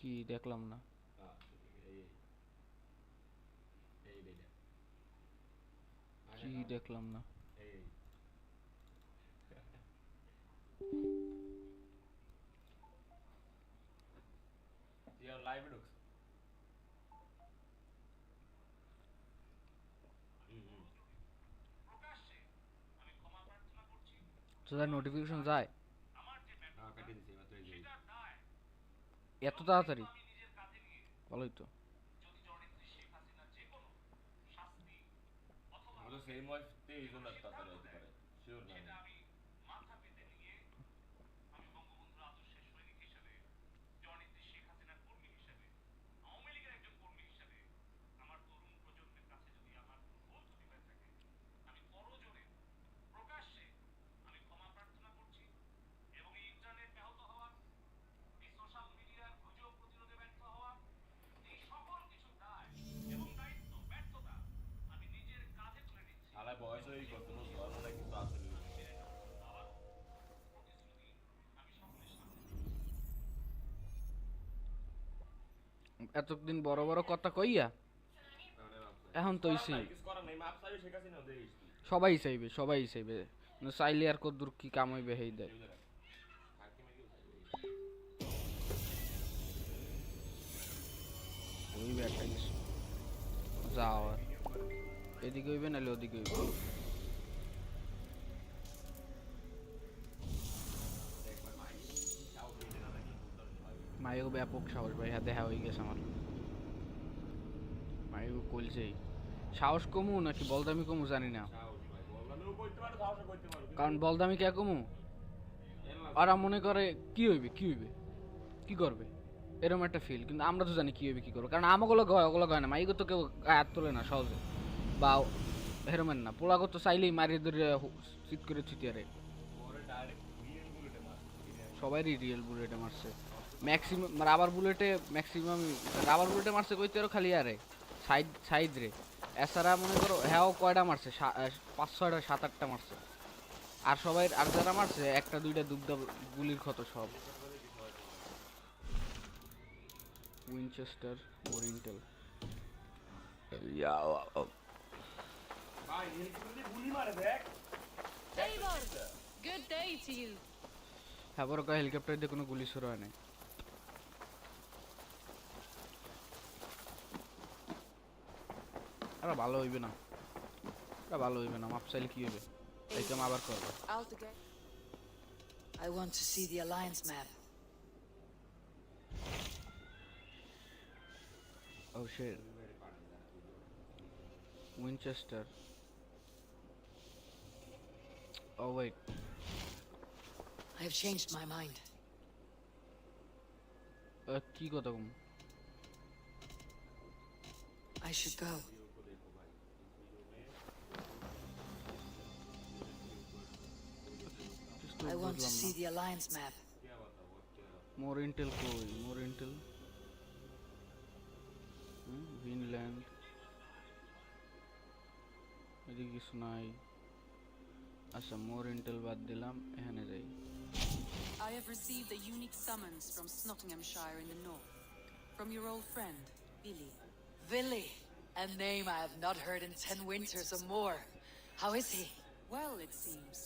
কি দেখলাম না। কি দেখলাম না। তোদের নোটিফিকেশন যায় এত তাড়াতাড়ি? ভালোই তো। এতদিন বড় বড় কথা কইয়া এখন তো সবাই চাইবে, সবাই চাইবে। চাইলে আর কদ্দুর কি কাম হইবে হেই দেয়। হইবে একটা কিছু, যাও আর এদিকে হইবে নাহলে ওদিকে হইবে। মায়েও ব্যাপক সাহস ভাই, হ্যাঁ দেখা হয়ে গেছে আমার। মায়েও কলছেই সাহস কমু নাকি বলদামি কমু জানি না, কারণ বলদামি কে কমু ওরা মনে করে কি হইবে কি হইবে কি করবে এরকম একটা ফিল, কিন্তু আমরা তো জানি কি হইবে কি করবো, কারণ আমাগুলো গয় ওগুলো গয় না, মাইগো তো কেউ গায়ে তোলে না সহজে, বা হেরোমেন না পোলাগো তো চাইলেই মারিয়ে ধরে চিত করে ছিটিয়ারে। সবারই রিয়েল বুলেটে মারছে ম্যাক্সিমাম, রাবার বুলেটে ম্যাক্সিমাম রাবার বুলেটে মারছে কইতে আরো খালি আরে সাইড সাইড রে। এছাড়া মনে করো হ্যাঁ কয়টা মারছে 5-6টা 7-8টা মারছে, আর সবাই আর যারা মারছে একটা দুইটা দুবদা গুলির ক্ষত সব। Winchester oriental Good day to you. হ্যাঁ বড় কয় হেলিকপ্টার দিয়ে কোনো গুলি শুরু হয় নাই। আরে ভালো হইবে না, আরে ভালো হইবে না, মাপ চাইলে কি হইবে, এই কাম আবার করবে। I want to see the alliance map. Oh shit. Winchester. Oh wait. I have changed my mind. কি কথা কম? I should go. I want to see the alliance map. More intel koi, more intel. Vinland. এদিকে কিছু নাই। আচ্ছা মোর Intel বাদ দিলাম, এখানে যাই। I have received a unique summons from Nottinghamshire in the north. From your old friend, Billy. Billy, a name I have not heard in 10 winters or more. How is he? Well, it seems.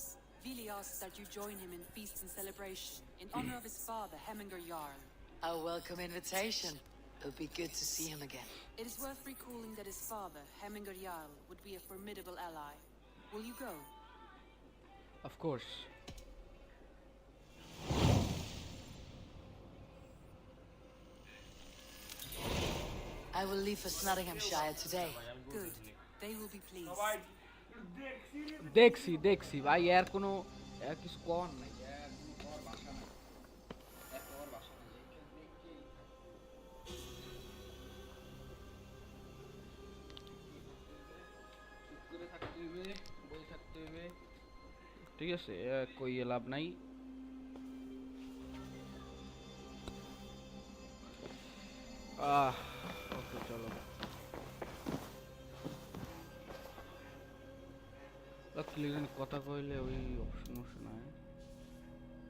Billy asks that you join him in feast and celebration in honor of his father, Hemminger Jarl. A welcome invitation. It'll be good to see him again. It is worth recalling that his father, Hemminger Jarl, would be a formidable ally. Will you go? Of course. I will leave for Nottinghamshire today. Good. They will be pleased. দেখছি দেখছি ভাই, এর কোনো কিছু কর নাই, ঠিক আছে কই লাভ নাই। ওকে চলো কথা কইলে ওই অপশন অপশন হয়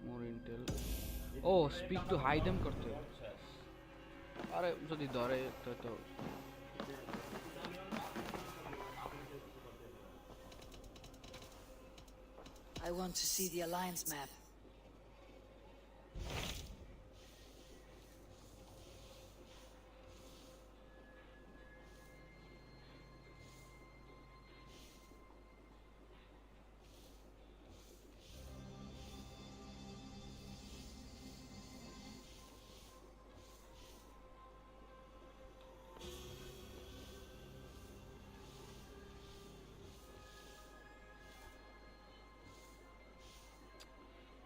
মোর ইন্টেল। ও স্পিক টু হাই দেম করতে, আরে যদি ধরে তো তো I want to see the Alliance map.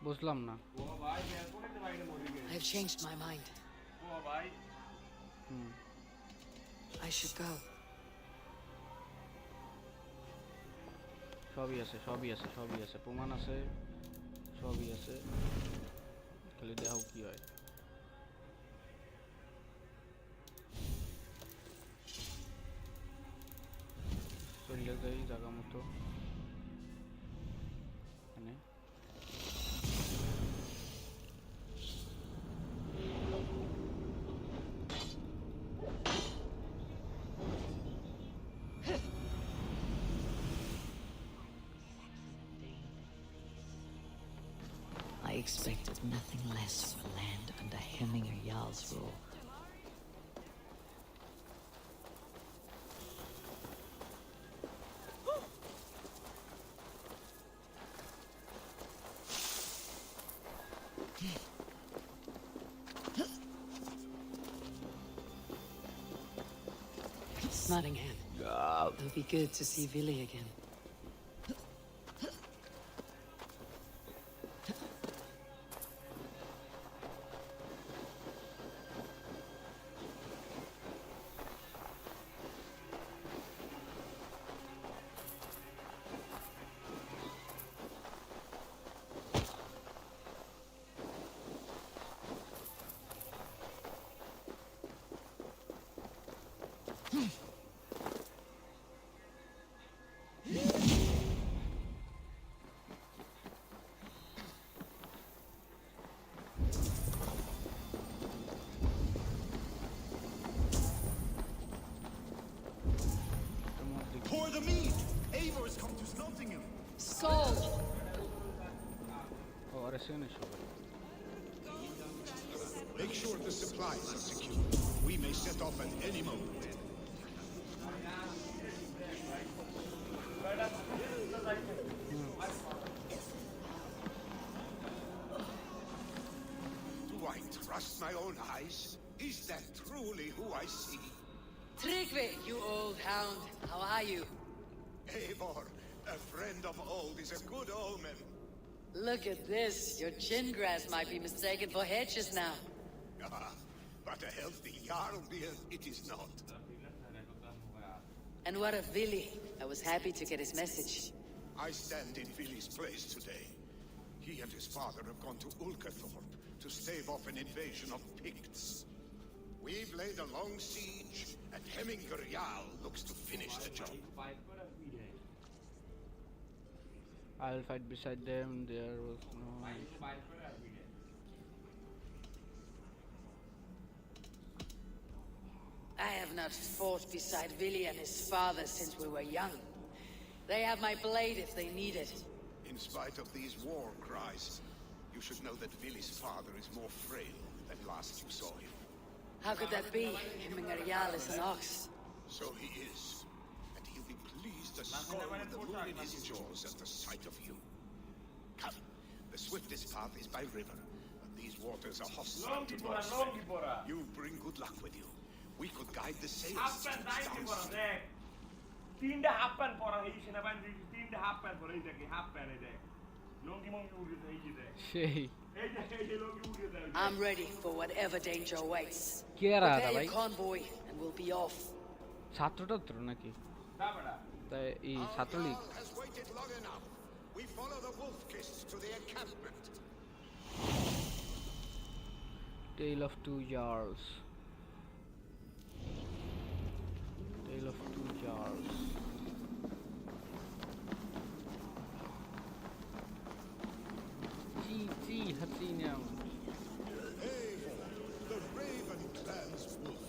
বুঝলাম না। I've changed my mind. Hmm I should go. সবই আছে সবই আছে সবই আছে প্রমাণ আছে সবই আছে খালি দেখো কি হয় চলে যাই জায়গা মতো মানে I expected nothing less for land under Hemminger Jarl's rule. Nottingham. It'll be good to see Villy again. Pour the mead! Eivor has come to Nottingham! Sold! ও আরে সেনে সবাই Make sure the supplies are secure. We may set off at any moment. Do I trust my own eyes? Is that truly who I see? Tryggvi, you old hound. How are you? Eivor, a friend of old is a good omen. Look at this. Your chin grass might be mistaken for hedges now. Ah, but a healthy Jarl beard it is not. And what of Villy? I was happy to get his message. I stand in Villy's place today. He and his father have gone to Ulkerthorpe to stave off an invasion of Picts. We've laid a long siege, and Hemminger Jarl looks to finish the job. I'll fight beside them there was no I have not fought beside Villy and his father since we were young. They have my blade if they need it. In spite of these war cries, you should know that Villy's father is more frail than last you saw him. How could that be? Hemminger Jarl is an ox. So he is, and he'll be pleased to scorn with the moon in his jaws at the sight of you. Come, the swiftest path is by river, but these waters are hostile to Norsemen. You bring good luck with you. We could guide the sails to downstream. তিনটা half pant পরা এই সেনাবাহিনী তিনটা half pant পরা এই দেখি half pant এই দেখ লঙ্গি মঙ্গি উড়ে যায় এই দেখ সেই এই যে লঙ্গি উড়ে যায় I'm ready for whatever danger awaits. কে আর আদা Prepare ভাই your convoy and we'll be off. ছাত্রটাত্র নাকি তাই এই Chhatra League Jarl has waited long enough. We follow the wolf kiss to the encampment. Tale of Two Jarls Tale of Two Jarls Hasina Eivor, the Raven clan's wolf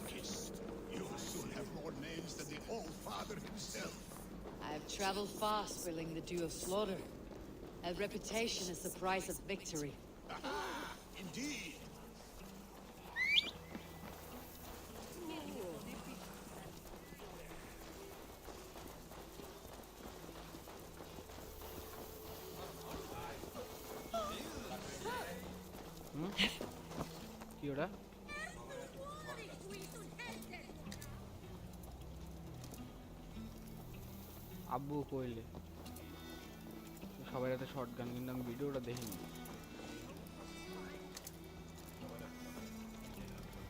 himself. I've traveled far, spilling the dew of slaughter. A reputation is the price of victory. Aha! Indeed. কি ওটা? আব্বু কইলে সবাই রাতে short gun, কিন্তু আমি ভিডিওটা দেখিনি।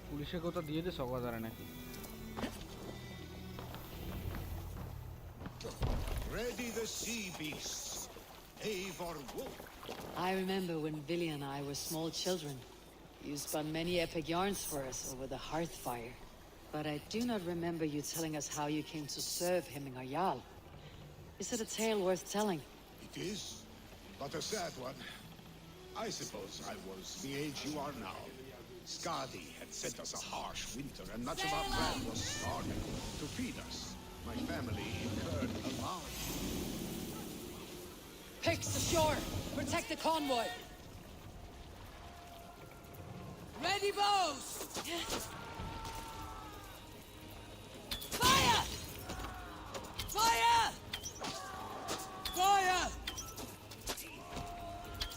পুলিশে কোথাও দিয়ে দে সকাদারে নাকি? Ready the sea beasts. Eivor Wolf. I remember when Billy and I were small children. You spun many epic yarns for us over the hearth fire. But I do not remember you telling us how you came to serve Hemmingar Jarl. Is it a tale worth telling? It is, but a sad one. I suppose I was the age you are now. Skadi had sent us a harsh winter, and much of our clan was starving. To feed us, my family incurred a vow. Picks ashore! Protect the convoy! Ready, bows! Fire! Fire! Fire!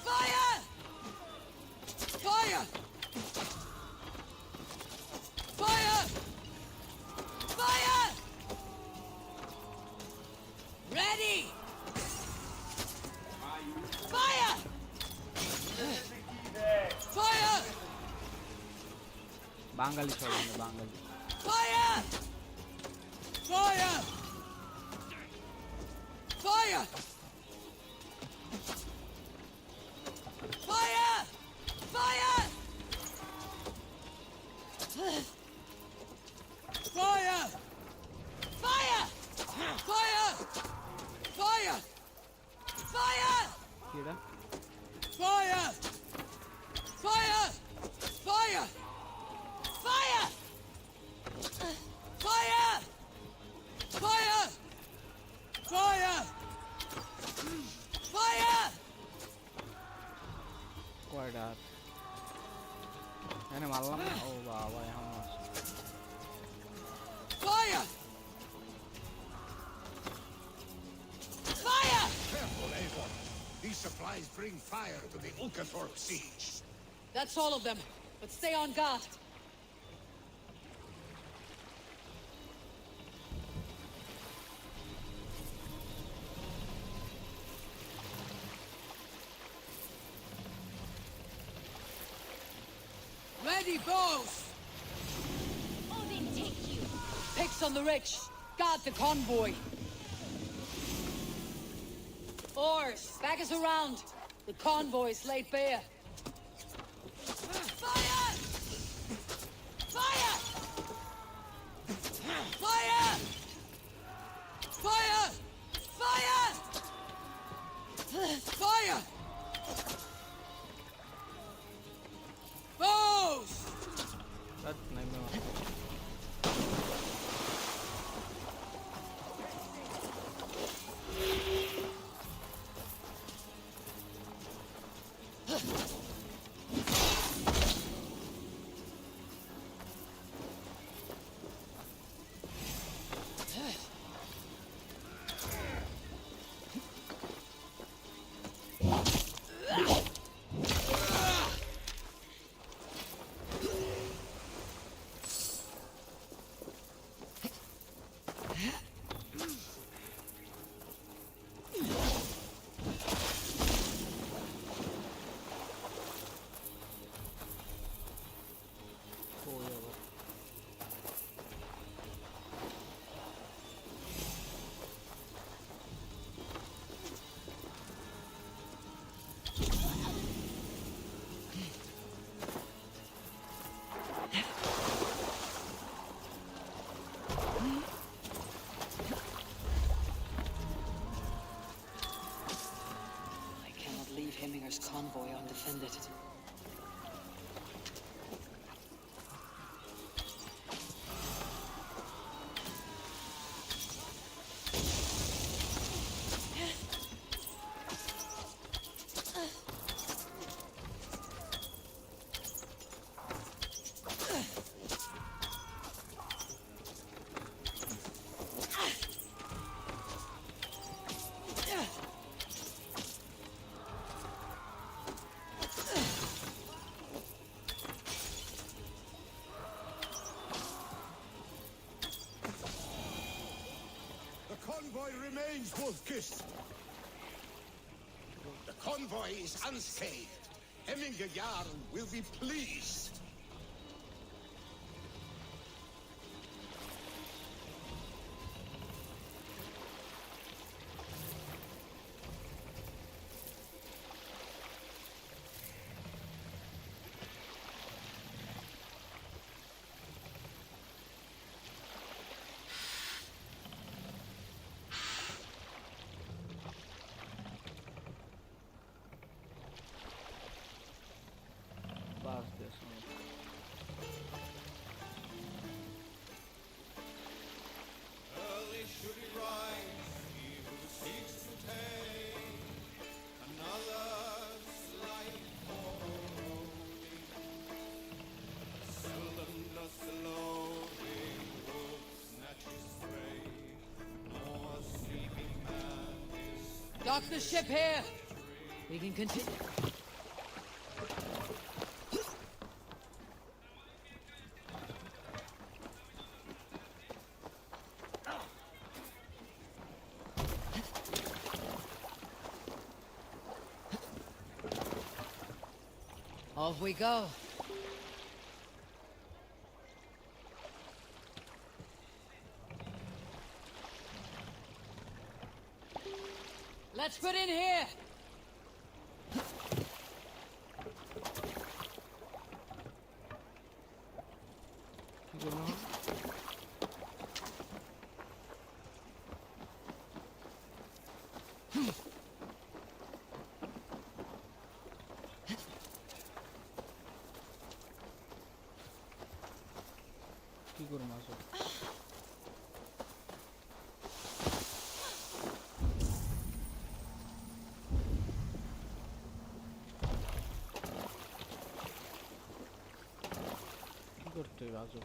Fire! Fire! Fire! Fire! Ready! Fire! Fire! বাঙালি সব বাঙালি। Fire! Fire! Fire! Fire! Fire! Fire! Fire! Fire! Fire! Fire! কি এটা? Fire! Fire! Fire! Fire! Fire! Fire! Fire! Fire! কয়টা এখানে মারলাম না? ও বাবা এখন মারছে। Fire! Fire! Careful, Eivor. These supplies bring fire to the Ulkathorpe siege. That's all of them, but stay on guard. Ready, bows! Odin take you! Picks on the rich. Guard the convoy. Oars, back us around. The convoy is laid bare. Fire! Fire! Fire! Fire! Fire! Fire! Bows! That's nightmare. Hemminger's convoy undefended. convoy remains, Wolfkiss. The convoy is unscathed. Hemminger Jarl will be pleased. Bas diyorsun. Early should he rise, he who seeks to take another's life for owning. Seldom does the loathing wolf snatch his prey, nor a sleeping man is Dock the ship here! We can continue. Off we go. Let's put in here. কি করবো? কি করবো আসো? কি করতে হবে আজব?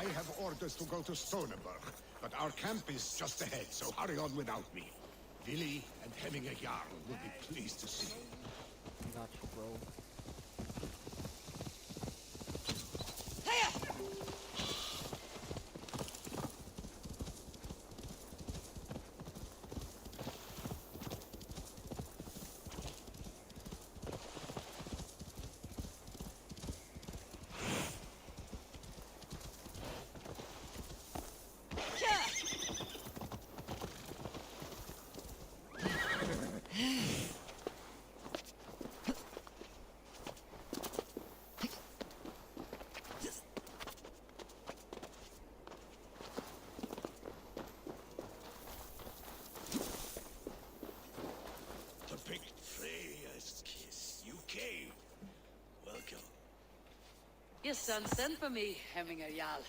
I have orders to go to Stoneberg, but our camp is just ahead, so hurry on without me. Willi and Hemminger Jarl will be pleased to see you. Got you, bro. The big Freya's kiss. You came. Welcome. Your son sent for me, Hemminger Jarl.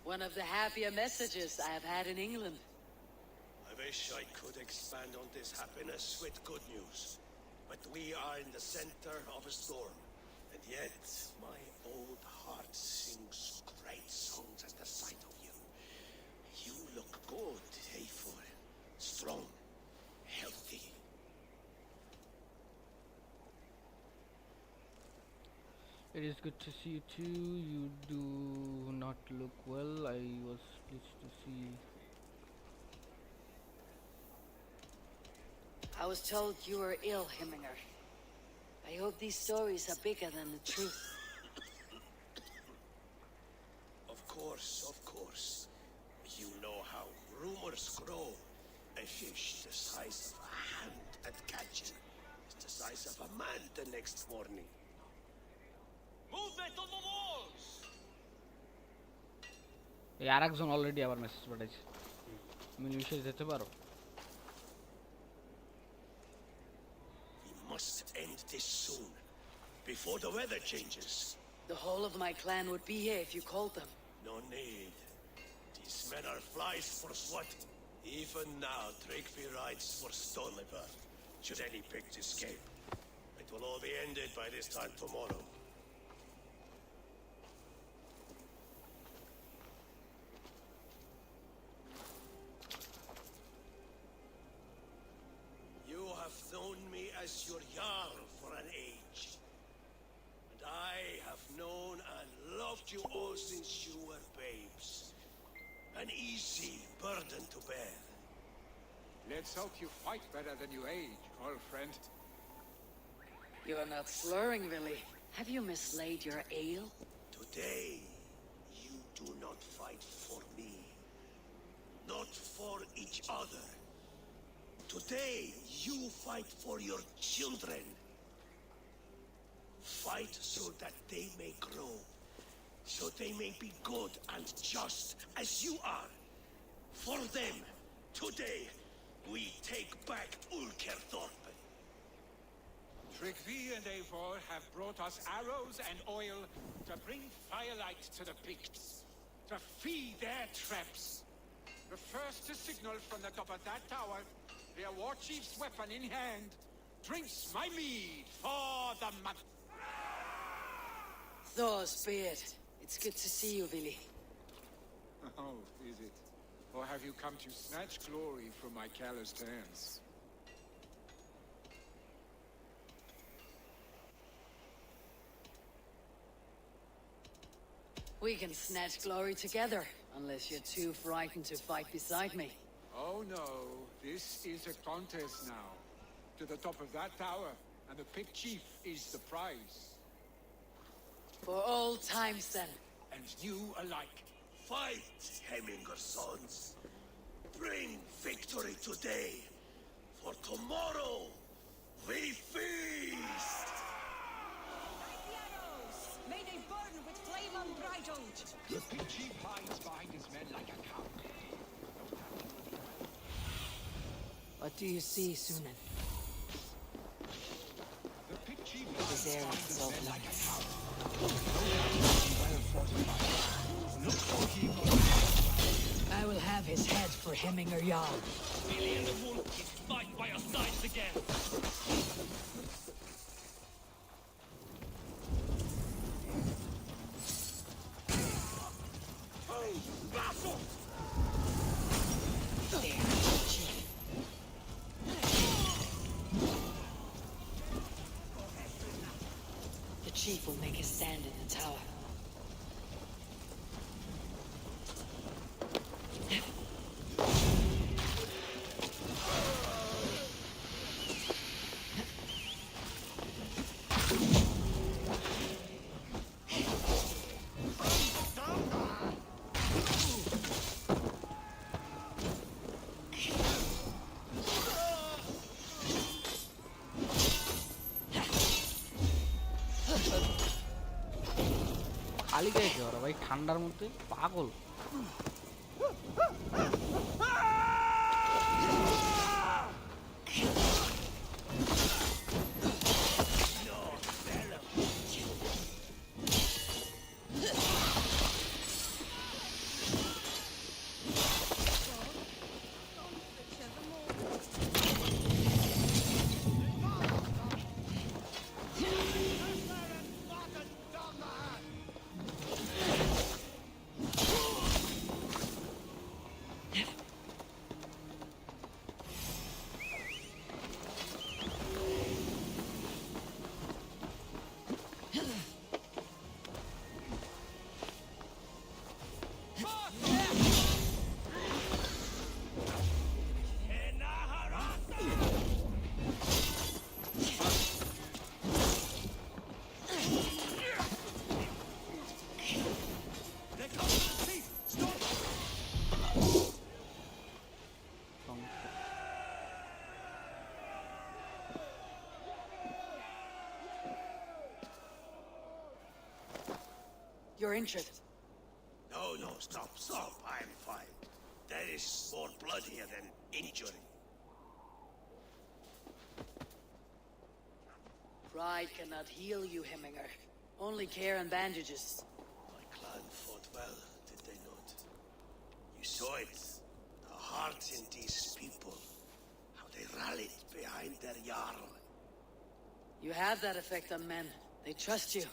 One of the happier messages I have had in England. I wish I could expand on this happiness with good news. But we are in the center of a storm. And yet, my old heart sings great songs at the sight of you. You look good, Eivor. Strong, healthy. It is good to see you too. You do not look well. I was pleased to see. I was told you were ill, Hemminger. I hope these stories are bigger than the truth. Of course. You know how rumors grow. A fish the size of a hand at catching is the size of a man the next morning. Movement on the walls! এই আরেকজন already আবার message পাঠাইছে। মিলিশে যেতে পারো? We must end this soon, before the weather changes. The whole of my clan would be here if you called them. No need. These men are flies for swatting. Even now, Tryggvi rides for Stoneberg. Should any pigs escape, it will all be ended by this time tomorrow. You have known me as your Jarl for an age. an easy burden to bear. Let's hope you fight better than you age, old friend. You are not slurring, Willy. Have you mislaid your ale? Today, you do not fight for me. Not for each other. Today, you fight for your children. Fight so that they may grow. So they may be good and just as you are. For them, today, we take back Ulkerthorpe. Tryggvi and Eivor have brought us arrows and oil to bring firelight to the Picts, to feed their traps. The first to signal from the top of that tower, their war chief's weapon in hand, drinks my mead for the month. Thus be it. It's good to see you, Willy. Oh, is it? Or have you come to snatch glory from my calloused hands? We can snatch glory together, unless you're too frightened to fight beside me. Oh no, this is a contest now. To the top of that tower, and the Pict Chief is the prize. For old times, then. And new alike. Fight, Hemminger sons. Bring victory today. For tomorrow, we feast! May they burn with flame unbridled! The Pict Chief hides behind his men like a cow. What do you see, Sunan? The Pict Chief His hides behind errands his of men like a life. cow. I will have his head for Hemminger Jarl. Billy and the Wolf is fight by your sides again. There, Chief. The Chief will make his stand in the tower. খালি গাইছে ওরা ভাই ঠান্ডার মধ্যে পাগল। You're injured. No, stop. I'm fine. There is more blood here than injury. Pride cannot heal you, Hemminger. Only care and bandages. My clan fought well, did they not? You saw it. The heart in these people. How they rallied behind their Jarl. You have that effect on men. They trust you.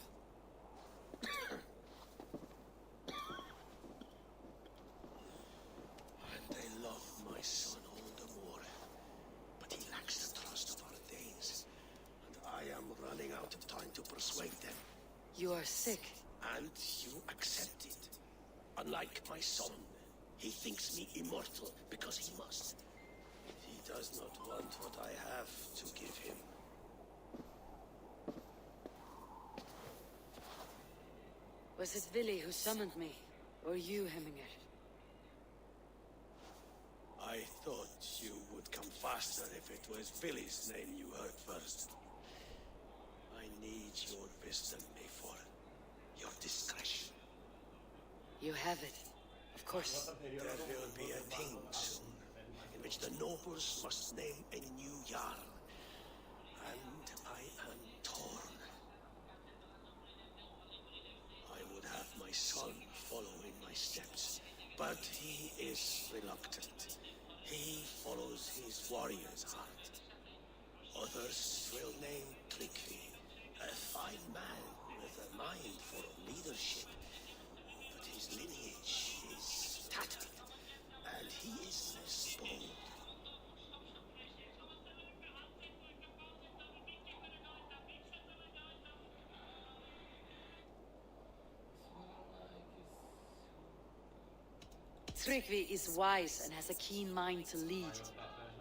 And they love my son all the more. But he lacks the trust of our Danes. And I am running out of time to persuade them. You are sick. And you accept it. Unlike my son, He thinks me immortal because he must. He does not want what I have to give him. Was it Billy who summoned me? Or you, Hemminger? I thought you would come faster if it was Billy's name you heard first. I need your wisdom, Mayfor. Your discretion. You have it. Of course. There will be a thing soon, in which the nobles must name a new Jarl. And I am torn. I would have my son follow in my steps, but he is reluctant. He follows his warrior's heart. Others will name Tryggvi, a fine man with a mind for leadership. But his lineage is tattered, and he is less bold. Tryggvi is wise and has a keen mind to lead.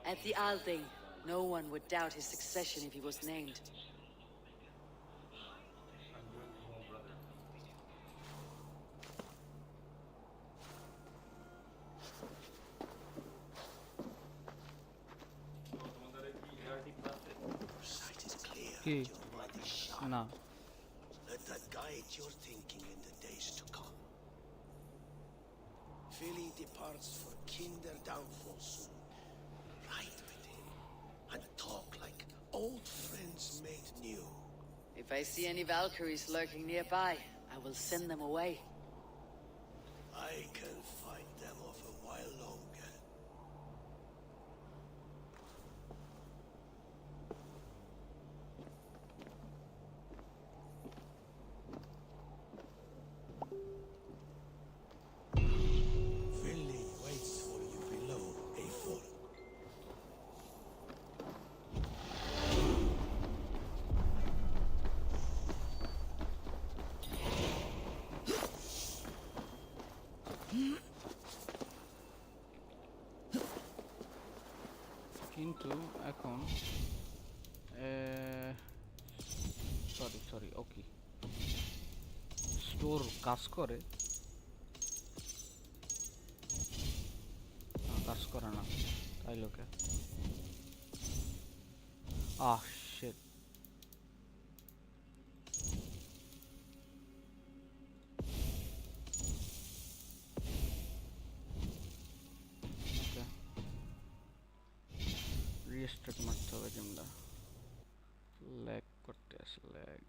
At the Althing, no one would doubt his succession if he was named. Your sight is clear, কি? and your mind is sharp. না Let that guide your thinking in the days to come. Philly departs for Kinder downfall soon. Ride with him and talk like old friends made new. If I see any Valkyries lurking nearby, I will send them away. I can fight them off a while longer. Philly waits for you below, A4. কিন্তু এখন sorry okay store কাজ করে না, কাজ করে না তাই লোকে শিট ওকে রিস্টার্ট মারতে হবে গেমটা ল্যাগ করতে আসে lag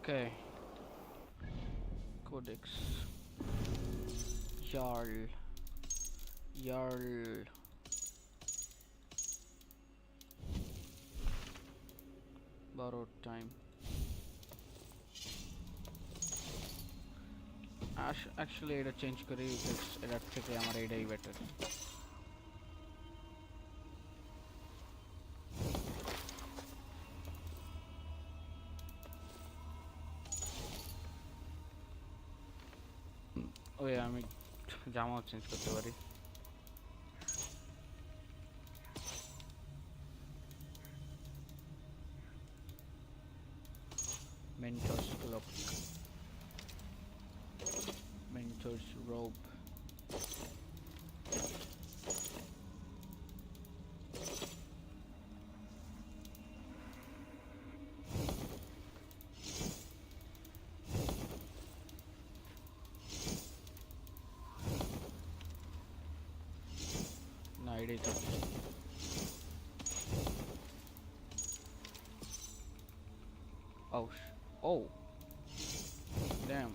Okay. Codex. Jarl. Jarl. Borrowed time. Actually এটা চেঞ্জ করি because এটার থেকে আমার এটাই বেটার। ওই আমি জামাও চেঞ্জ করতে পারি। Mentor's cloak. Mentor's robe. না এটাই তো। Oh. Damn.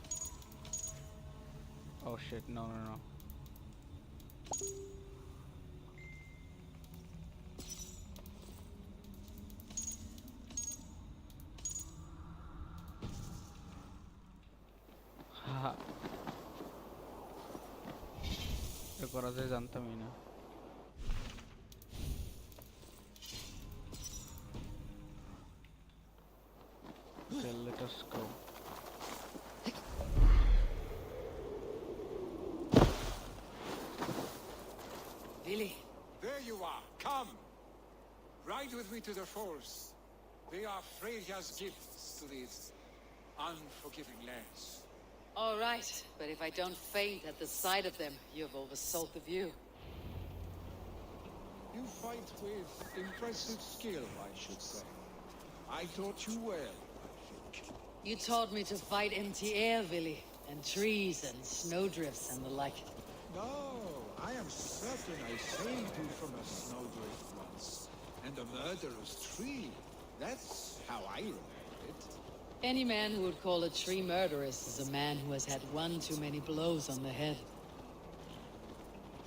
Oh shit, no. Haha. এটা করা যায় জানতামই না। Okay, let us go. Billy. There you are. Come. Ride with me to the falls. They are Freya's gifts to these unforgiving lands. All right, but if I don't faint at the sight of them, you've oversold the view. You fight with impressive skill, I should say. I taught you well, I think. You taught me to fight empty air, Billy, and trees and snowdrifts and the like. No, I am certain I saved you from a snowdrift once, and a murderous tree. That's how I remember it. Any man who would call a tree murderous is a man who has had one too many blows on the head.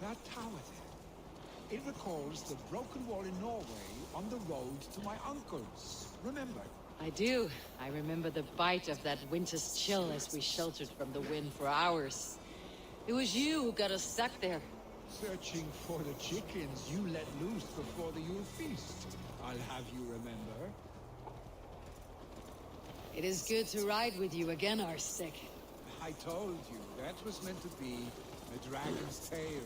That tower there. It recalls the broken wall in Norway on the road to my uncle's. Remember? I do. I remember the bite of that winter's chill as we sheltered from the wind for hours. It was you who got us stuck there. Searching for the chickens you let loose before the Yule feast. I'll have you remember. It is good to ride with you again, Arstic. I told you, that was meant to be a dragon's tail.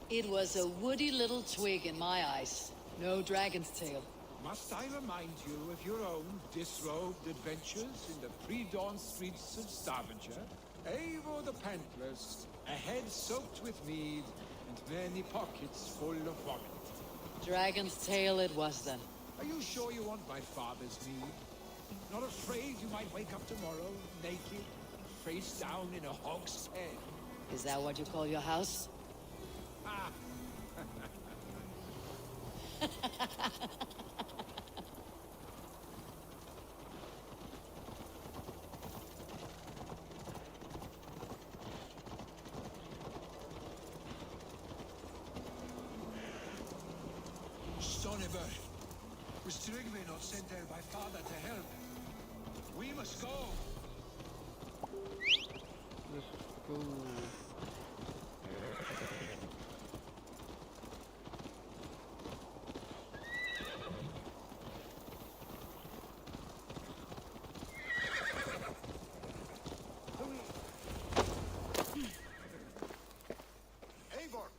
It was a woody little twig in my eyes. No dragon's tail. Must I remind you of your own disrobed adventures in the pre-dawn streets of Stavanger? Eivor the Pantless, a head soaked with mead, and many pockets full of vomit. Dragon's tail it was then. Are you sure you want my father's mead? Not afraid you might wake up tomorrow, naked, face down in a hog's head? Is that what you call your house? Ah! Stonneberg, was Trygve not sent there by father to help? We must go. Let's go. Eivor,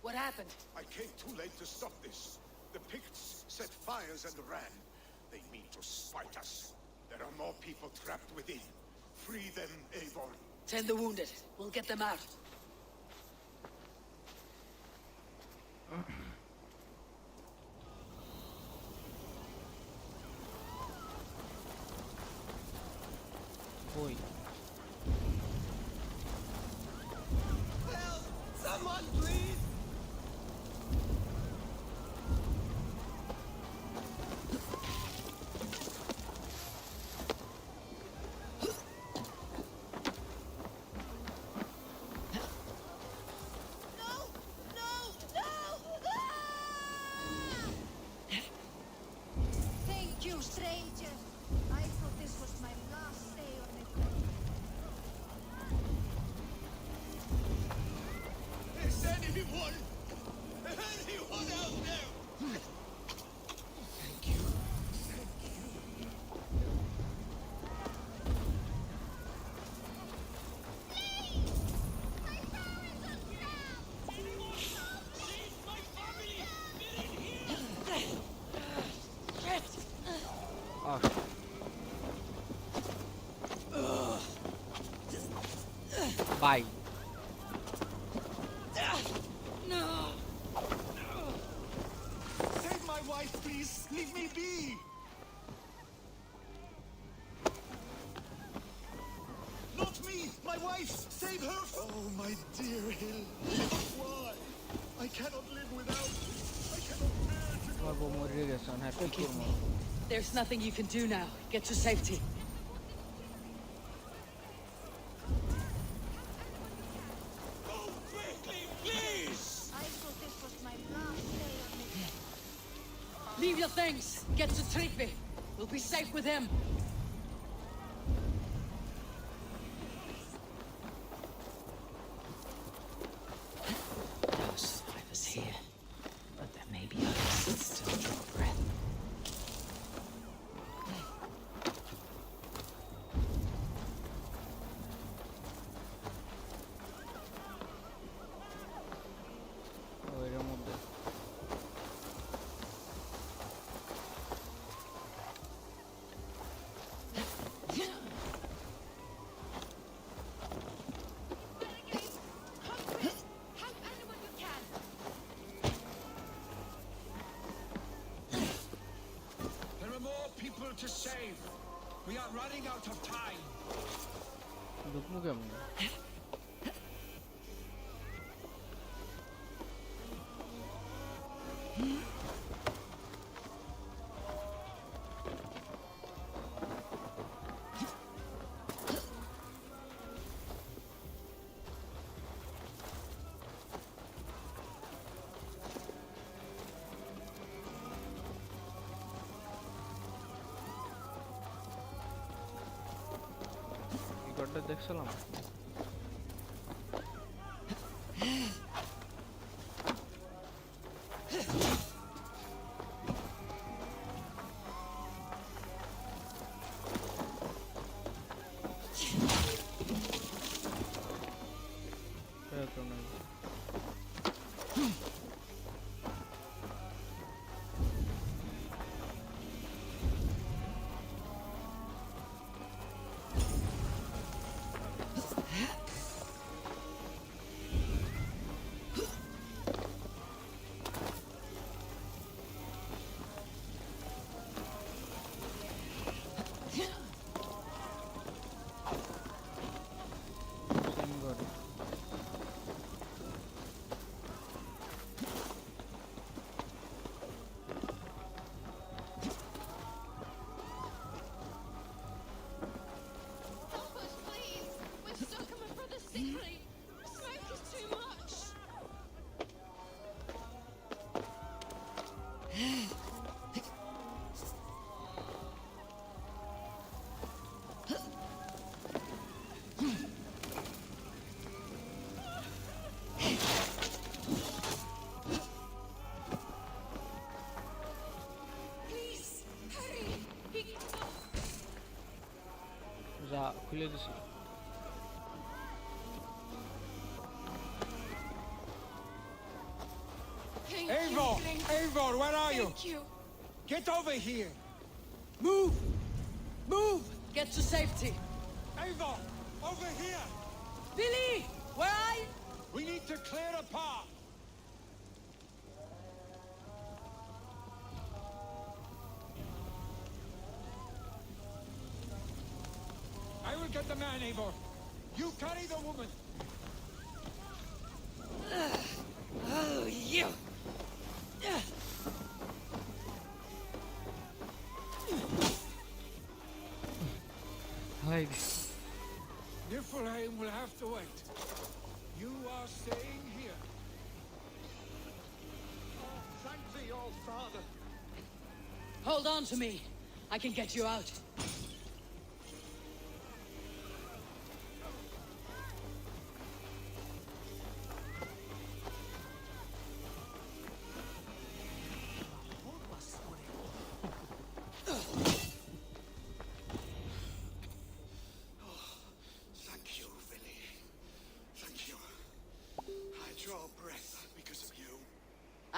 What happened? I came too late to stop this. The Picts set fires and ran. They mean to spite us. There are more people trapped within. Free them, Eivor. Tend the wounded. We'll get them out. Boy. Help! Someone, please! Bye. Save my wife, please. Leave me be. Not me, my wife. Save her. Oh, my dear Hill. Why? I cannot live without you. I cannot bear to আমার বউ মরে গেছে, এখন আর কি Forgive করবো? me. There's nothing you can do now. Get to safety. Go quickly, please! I thought this was my last day on this. Leave your things. Get to Trigve. We'll be safe with him. No survivors here, but there may be others that still draw breath. এর মধ্যে Help anyone you can. There are more people to save. We are running out of time. ঢুকবো কেমন? এই ঘরটা দেখছিলাম। তো নাই। Same ঘরে। Help us, please. We're stuck and my brother's sickly. Smoke is too much. Please, hurry. যা খুলে দিছি। Eivor! Eivor, where are you? Thank you. Get over here! Move! Move! Get to safety. Eivor! Over here! Billy! Where are you? We need to clear a path! I will get the man, Eivor. You carry the woman. Oh, you! Hi Niflheim will have to wait. You are staying here. Thank thee, old father. Hold on to me. I can get you out. Thank you, Billy. Thank you. I draw breath because of you.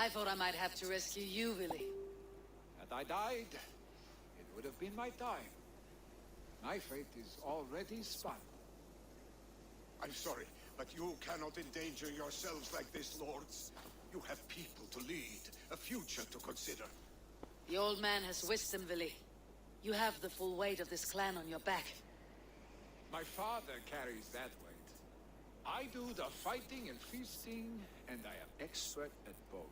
I thought I might have to rescue you, Billy. Had I died, it would have been my time. My fate is already spun. I'm sorry, but you cannot endanger yourselves like this, lords. You have people to lead, a future to consider. The old man has wisdom, Vili. You have the full weight of this clan on your back. My father carries that weight. I do the fighting and feasting, and I am expert at both.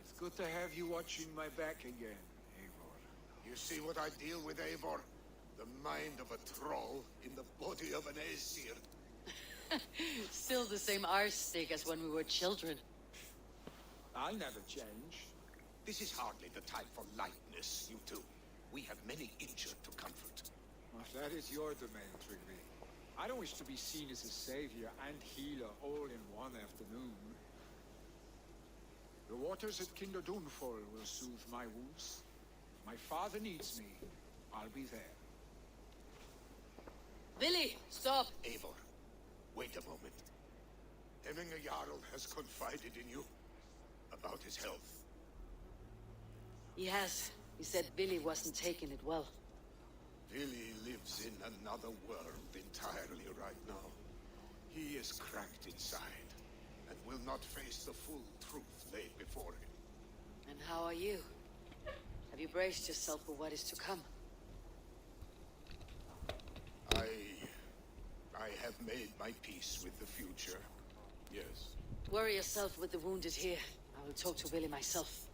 It's good to have you watching my back again, Eivor. You see what I deal with, Eivor? The mind of a troll in the body of an Aesir. Still the same arse stick as when we were children. I'll never change. This is hardly the time for lightness, you two. We have many injured to comfort. Well, that is your domain, Trigby. I don't wish to be seen as a savior and healer all in one afternoon. The waters at Kinder Dunfall will soothe my wounds. If my father needs me, I'll be there. Vili, stop! Eivor, wait a moment. Hemminger Jarl has confided in you about his health. He has. He said Vili wasn't taking it well. Vili lives in another world entirely right now. He is cracked inside, and will not face the full truth laid before him. And how are you? Have you braced yourself for what is to come? I have made my peace with the future. Yes. Worry yourself with the wounded here. I will talk to Vili myself.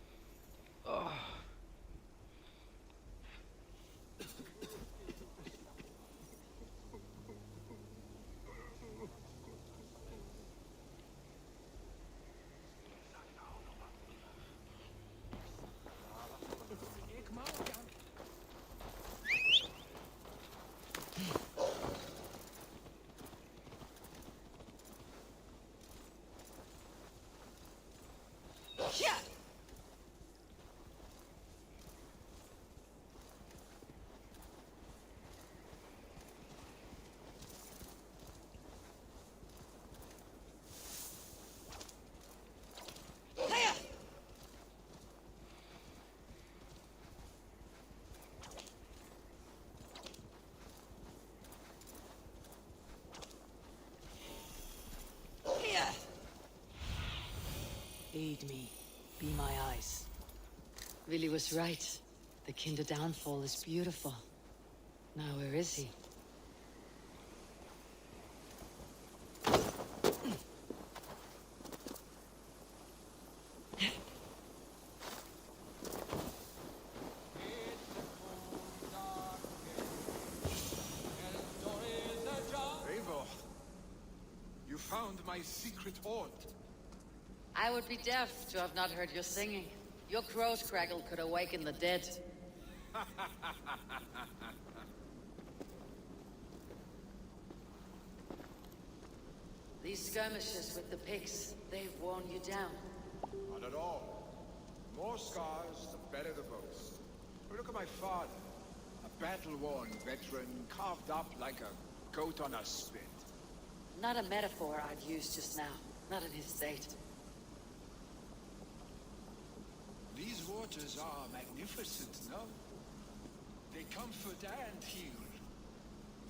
Aid me. Be my eyes. Vili was right. The Kinder Downfall is beautiful. Now where is he? Eivor, you found my secret hoard. I would be deaf to have not heard your singing. Your crow's crackle could awaken the dead. These skirmishes with the pigs, they've worn you down. Not at all. The more scars, the better the boast. But look at my father. A battle-worn veteran, carved up like a goat on a spit. Not a metaphor I'd use just now. Not in his state. These waters are magnificent, no? They comfort and heal.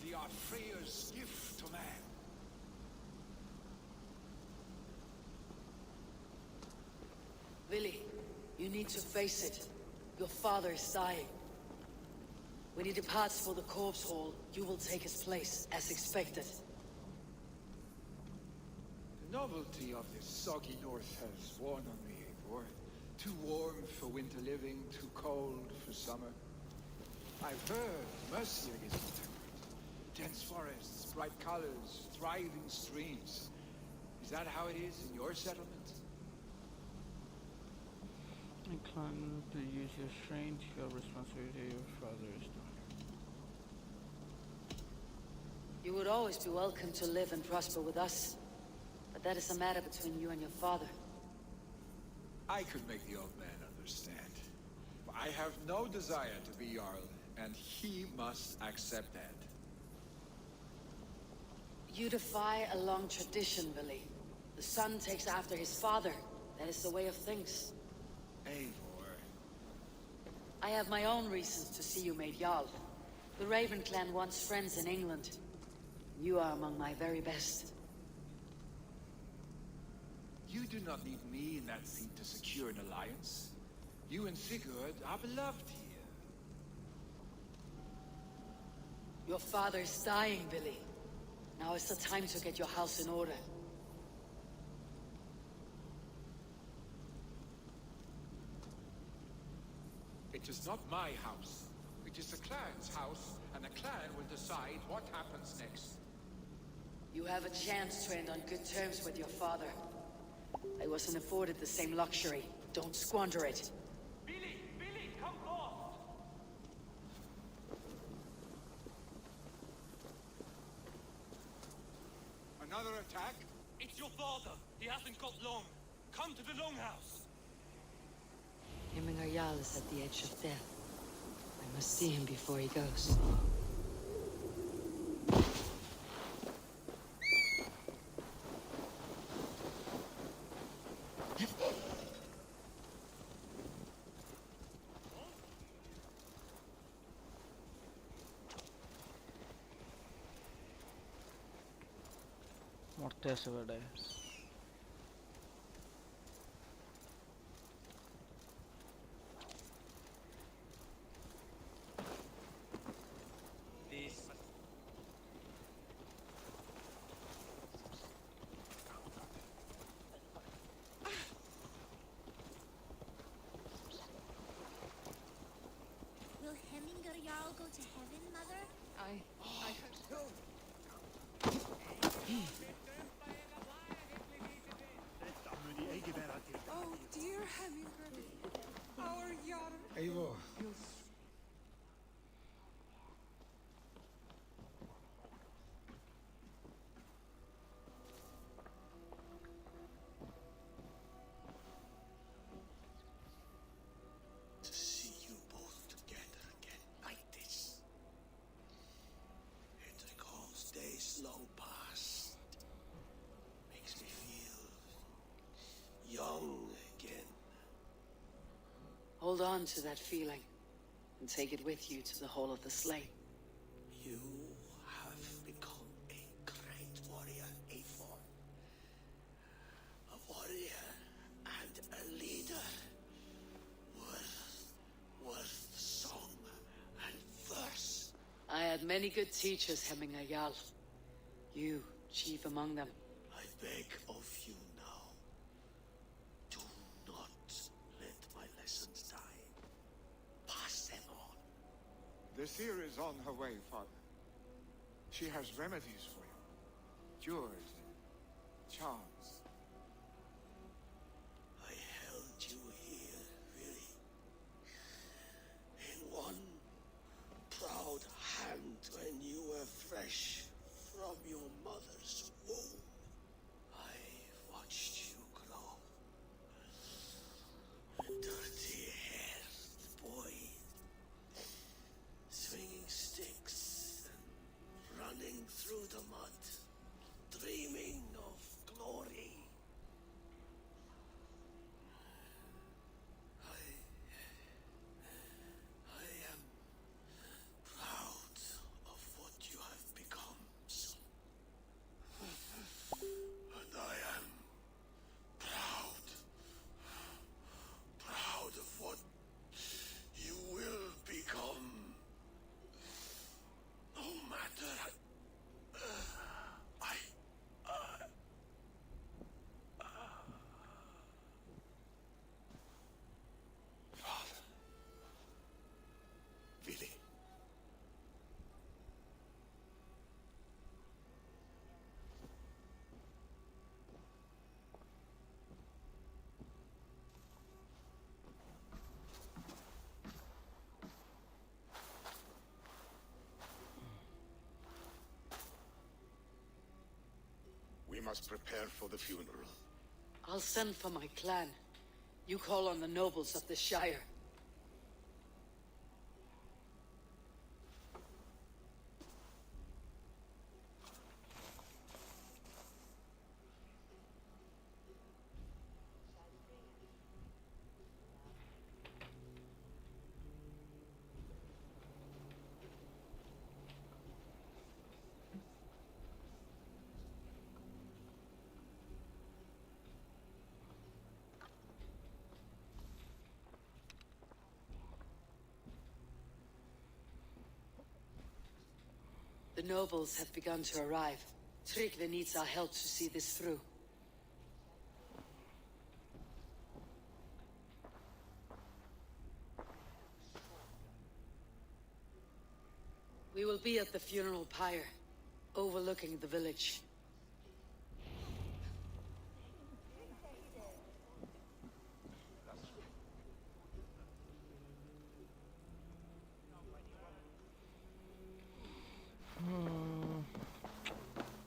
They are Freyr's gift to man. Vili, you need to face it. Your father is dying. When he departs for the corpse hall, you will take his place, as expected. The novelty of this soggy north has worn on me, Eivor. Too warm for winter living, too cold for summer. I've heard Mercia is temperate. Dense forests, bright colors, thriving streams. Is that how it is in your settlement? Incline to use your strength, your responsibility, your father is done. You would always be welcome to live and prosper with us. But that is a matter between you and your father. I could make the old man understand. I have no desire to be Jarl, and he must accept that. You defy a long tradition, Vili. The son takes after his father. That is the way of things. Eivor. I have my own reasons to see you made Jarl. The Raven clan wants friends in England. You are among my very best. You do not need me in that seat to secure an alliance. You and Sigurd are beloved here. Your father's dying, Billy. Now is the time to get your house in order. It is not my house. It is the clan's house, and the clan will decide what happens next. You have a chance to end on good terms with your father. I wasn't afforded the same luxury. Don't squander it. Billy, come close. Another attack? It's your father. He hasn't got long. Come to the longhouse. Himmingar Jarl is at the edge of death. I must see him before he goes. মরতে আছে বেটায় Will Hemminger Jarl go to heaven, Mother? I Oh, dear Hemminger. Our Jarl. Eivor. To see you both together again like this. It recalls days long past. Makes me feel young again. hold on to that feeling and take it with you to the Hall of the Slain. You have become a great warrior, Eivor. A warrior and a leader. Worth song and verse. I had many good teachers, Hemminger Jarl. You, chief among them. I beg of you now, do not let my lessons die. Pass them on. The seer is on her way, Father. She has remedies for you. Cures and charms. I held you here, really. In one proud hand when you were fresh from your mother's womb. I watched you grow. A dirty-haired boy, swinging sticks and running through the mud, dreaming of glory. I am proud of what you have become, son. And I am proud of what you will become. No matter I Father. Billy. We must prepare for the funeral. I'll send for my clan. You call on the nobles of the Shire. The nobles have begun to arrive. Tryggvi needs our help to see this through. We will be at the funeral pyre, overlooking the village.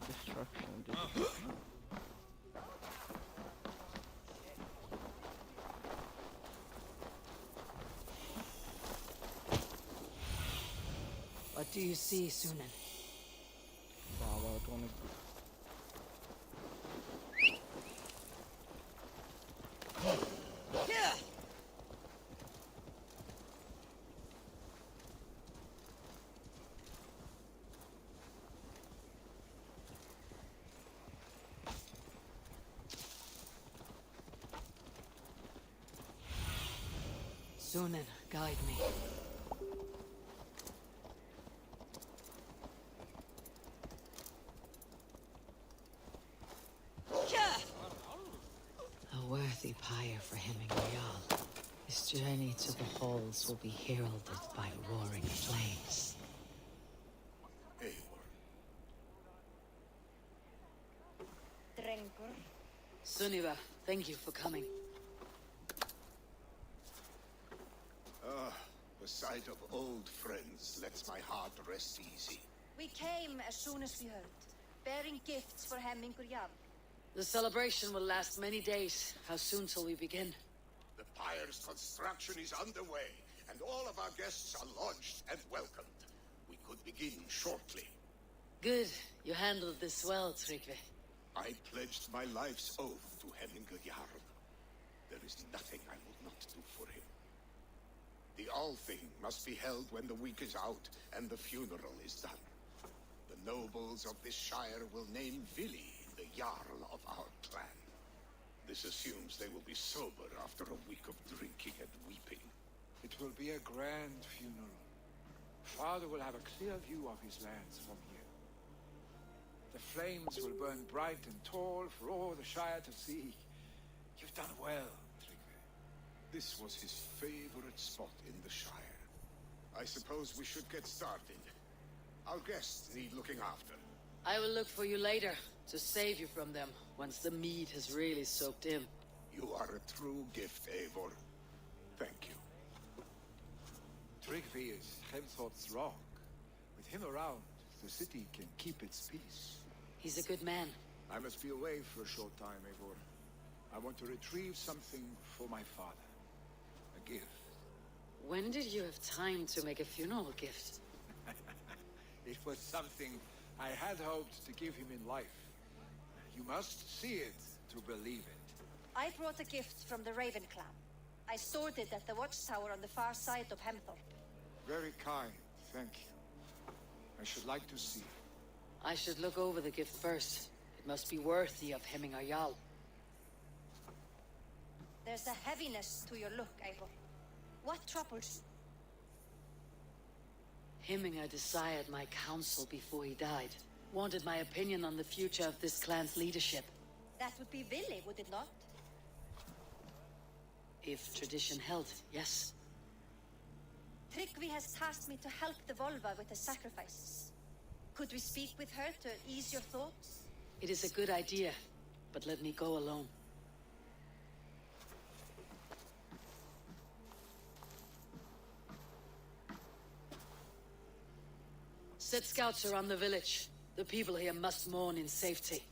Destruction. What do you see, Sunan? বাবা তো অনেক Sunan, guide me. A worthy pyre for Hemingwayal. His journey to the halls will be heralded by roaring flames. Eivor. Drengur. Sunniva, thank you for coming. The sight of old friends lets my heart rest easy. We came as soon as we heard, bearing gifts for Hemmingur Jarl. The celebration will last many days. How soon till we begin? The pyre's construction is underway, and all of our guests are lodged and welcomed. We could begin shortly. Good. You handled this well, Tryggvi. I pledged my life's oath to Hemmingur Jarl. There is nothing I would not do for him. The Althing must be held when the week is out and the funeral is done. The nobles of this shire will name Vili the Jarl of our clan. This assumes they will be sober after a week of drinking and weeping. It will be a grand funeral. Father will have a clear view of his lands from here. The flames will burn bright and tall for all the Shire to see. You've done well, Tryggvi. This was his favorite spot in the Shire. I suppose we should get started. Our guests need looking after. I will look for you later, to save you from them, once the mead has really soaked in. You are a true gift, Eivor. Thank you. Tryggvi is Hemthor's rock. With him around, the city can keep its peace. He's a good man. I must be away for a short time, Eivor. I want to retrieve something for my father. A gift. When did you have time to make a funeral gift? It was something I had hoped to give him in life. You must see it to believe it. I brought a gift from the Raven clan. I stored it at the watchtower on the far side of Hemthorpe. Very kind, thank you. I should like to see. I should look over the gift first. It must be worthy of Hemmingar Jarl. There's a heaviness to your look, Eivor. What troubles you? Hemmingar desired my counsel before he died. Wanted my opinion on the future of this clan's leadership. That would be Vili, would it not? If tradition held, yes. Tryggvi has tasked me to help the Volva with the sacrifices. Could we speak with her to ease your thoughts? It is a good idea, but let me go alone. Set scouts around the village. The people here must mourn in safety.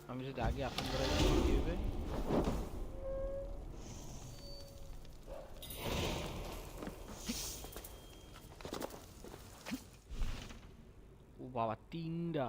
আমি যদি আগে আপনারা কি দিবে ও বাবা তিনটা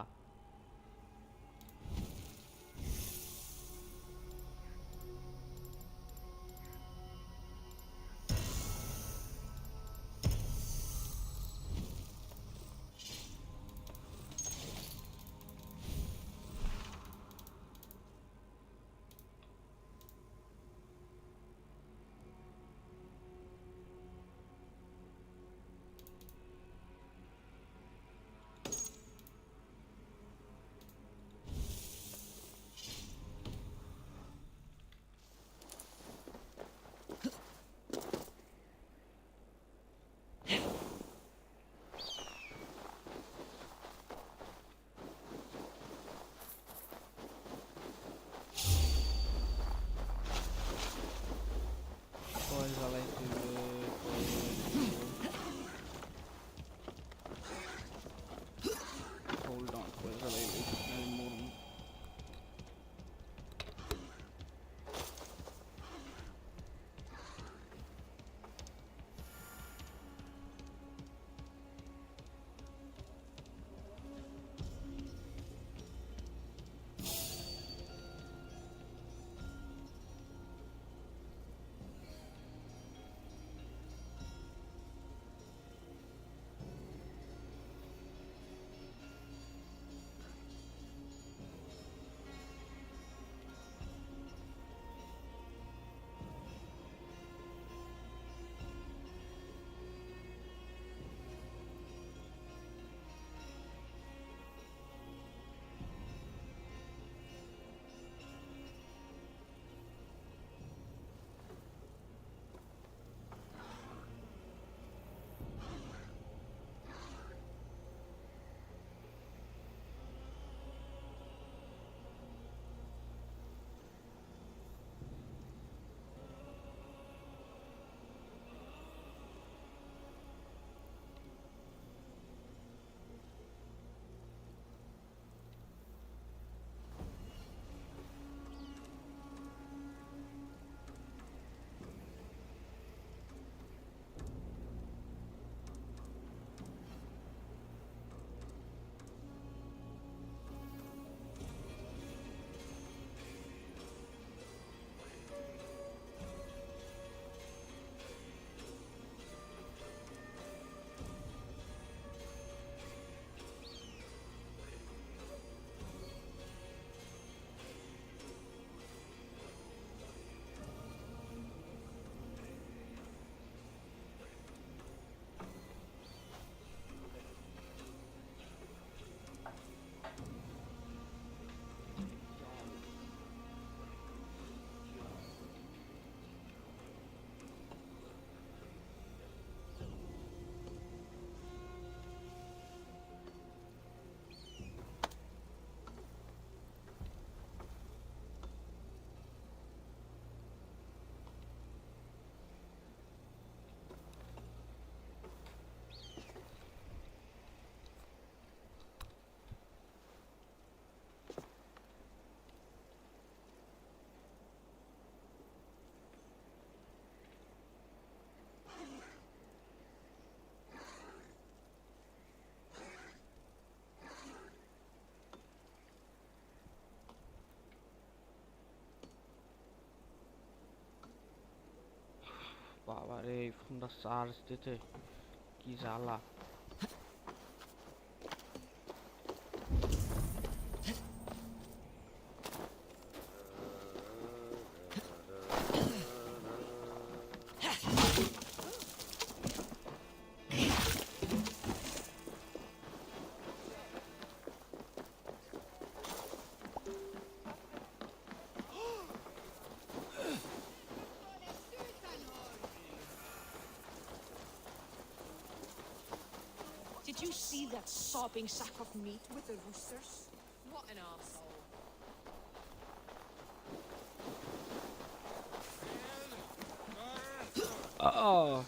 বাবা রে, এই ফোনটা চার্জ দিতে কি জ্বালা। Did you see that sopping sack of meat with the roosters? What an arsehole. Oh.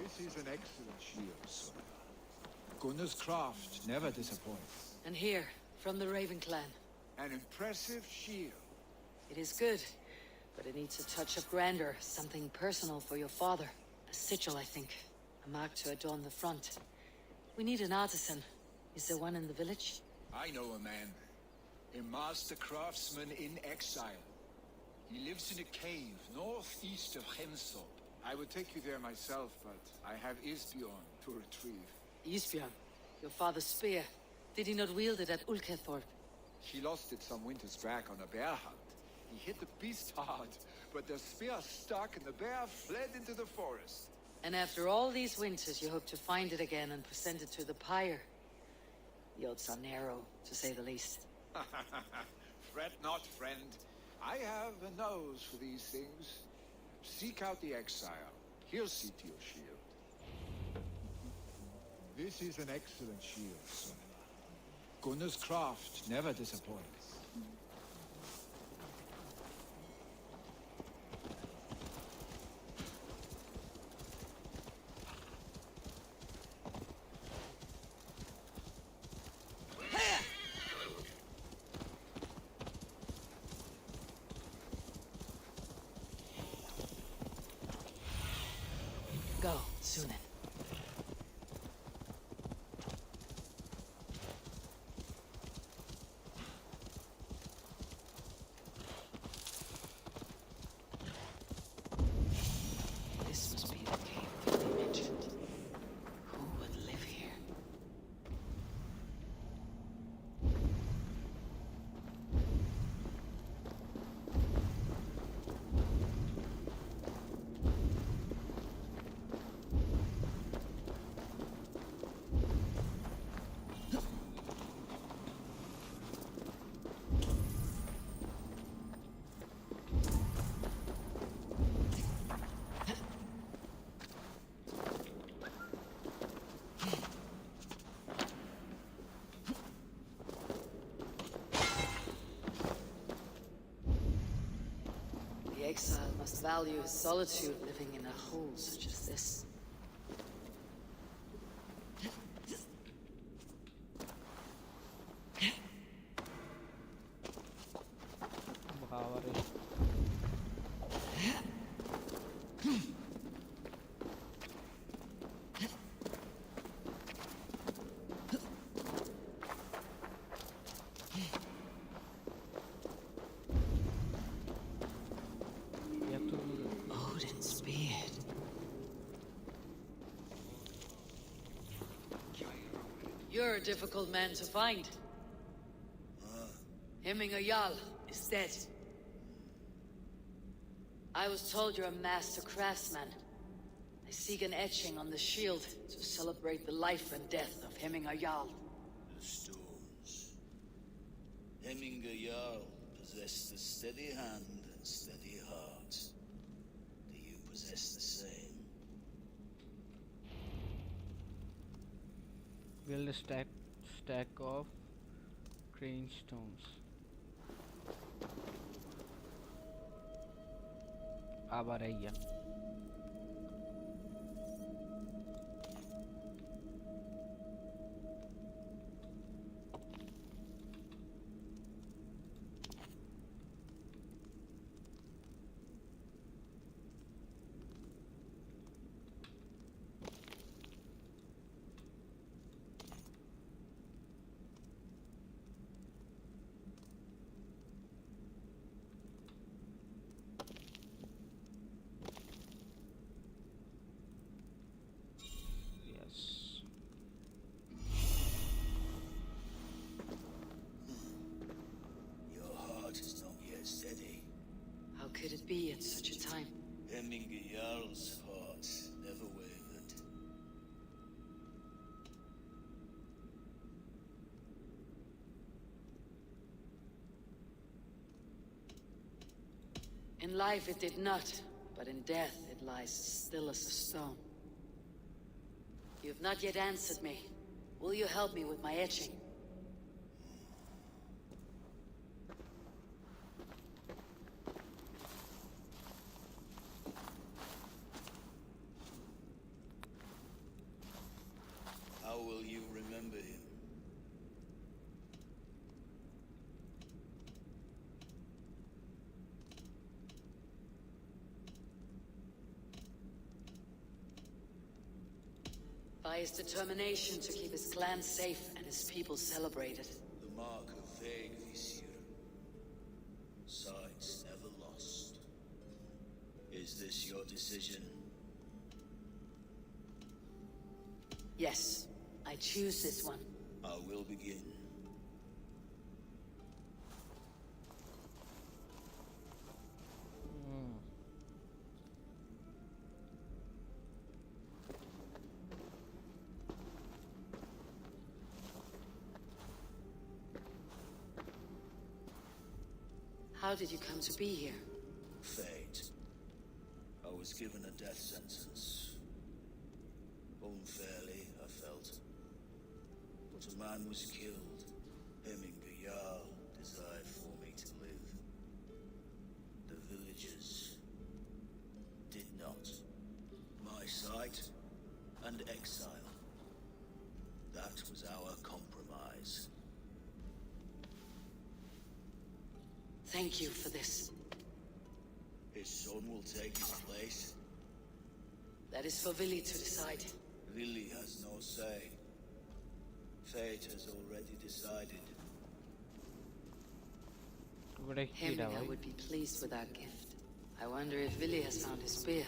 This is an excellent shield, sir. Gunnar's craft never disappoints. And here, from the Raven clan. An impressive shield. It is good, but it needs a touch of grandeur, something personal for your father. A sigil, I think. A mark to adorn the front. We need an artisan. Is there one in the village? I know a man. A master craftsman in exile. He lives in a cave northeast of Hemsop. I would take you there myself, but I have Isbjorn to retrieve. Isbjorn, your father's spear. Did he not wield it at Ulkethorp? He lost it some winters back on a bear hunt. He hit the beast hard, but the spear stuck and the bear fled into the forest. And after all these winters, you hope to find it again and present it to the pyre. The odds are narrow, to say the least. Fret not, friend. I have a nose for these things. Seek out the exile. He'll see to your shield. This is an excellent shield, son. Gunnar's craft never disappoints. Go, Sunan. This must be the cave Billy mentioned. Who would live here? The exile must value his solitude living in a hole such as this. বাবা রে। এত দূরে। Odin's beard. You're a difficult man to find. Hemminger Jarl is dead. I was told you're a master craftsman. I seek an etching on the shield to celebrate the life and death of Hemminger Jarl. The stones. Hemminger Jarl possessed a steady hand and steady heart. Do you possess the same? Build a stack of crane stones. আবার আইয়া। be at such a time? Hemminger Jarl's heart never wavered. In life it did not, but in death it lies still as a stone. You have not yet answered me. Will you help me with my etching? How will you remember him? By his determination to keep his clan safe and his people celebrated. The mark of vague Visir. Sides never lost. Is this your decision? Yes, I choose this one. I will begin. How did you come to be here? Fate. I was given a death sentence. Unfairly, I felt. But a man was killed. Hemminger Jarl desired for me to live. The villagers did not. My sight and exile. That was our compromise. Thank you for this. His son will take his place. That is for Vili to decide. Vili has no say. Fate has already decided. Hemminger would be pleased with our gift. I wonder if Vili has found his spear.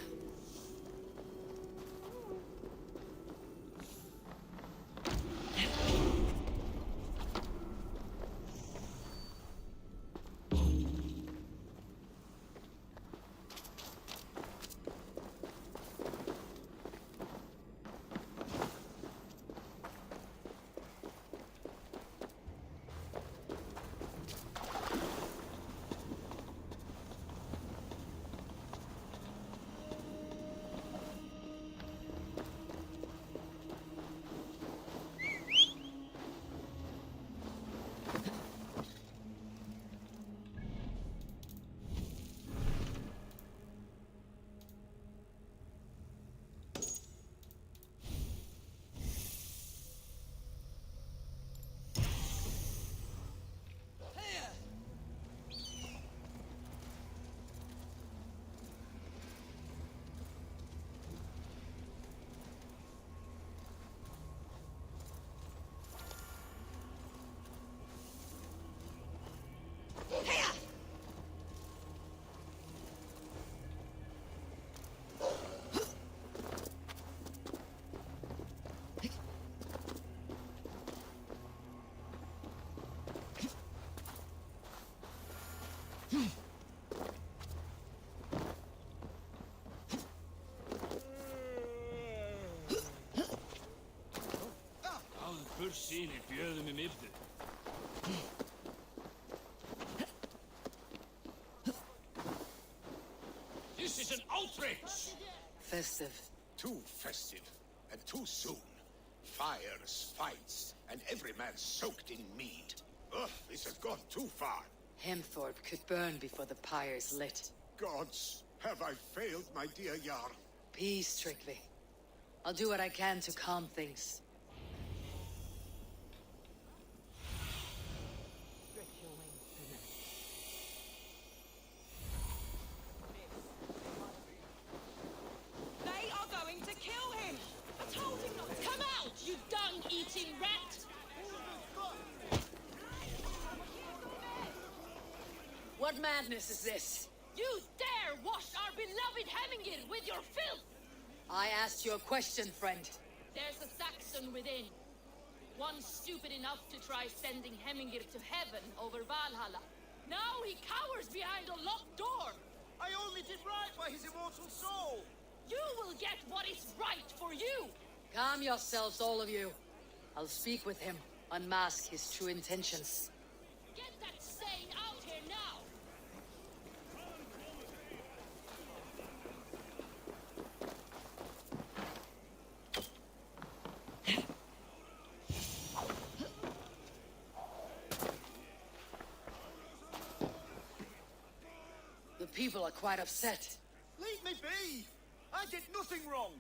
Börsinn bjöðum myrðu. This is an outrage! Festive. Too festive, and too soon. Fires, fights, and every man soaked in mead. Ugh, this has gone too far. Hemthorpe could burn before the pyre's lit. Gods, have I failed, my dear Jarl? Peace, Trickley. I'll do what I can to calm things. They are going to kill him! I told him not to come out, you dung-eating rat! What madness is this? You dare wash our beloved Hemingir with your filth! I asked you a question, friend. There's a Saxon within. One stupid enough to try sending Hemingir to heaven over Valhalla. Now he cowers behind a locked door. I only did right by his immortal soul! You will get what is right for you! Calm yourselves, all of you. I'll speak with him, unmask his true intentions. Get that stain out here now! The people are quite upset. Leave me be! I did nothing wrong!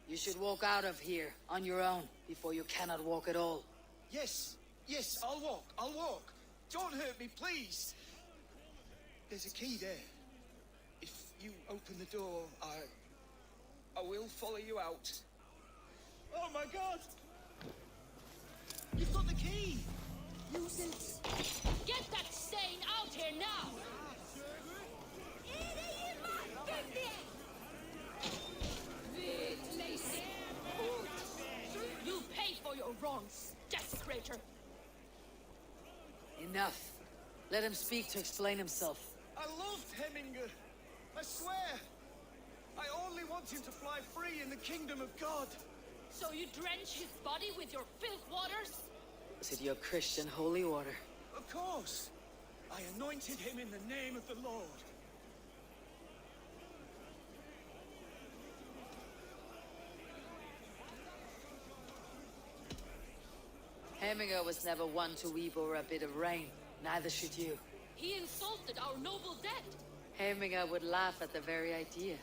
You should walk out of here on your own before you cannot walk at all. Yes, yes, I'll walk. Don't hurt me, please. There's a key there. If you open the door, I will follow you out. Oh my god! You've got the key! Use it! Get that stain out here now! You'll pay for your wrongs, desecrator! Enough. Let him speak to explain himself. I loved Heminger. I swear. I only want him to fly free in the kingdom of God. So you drench his body with your filth waters? Was it your Christian holy order? Of course. I anointed him in the name of the Lord. Heminger was never one to weep over a bit of rain. Neither should you. He insulted our noble dead! Heminger would laugh at the very idea.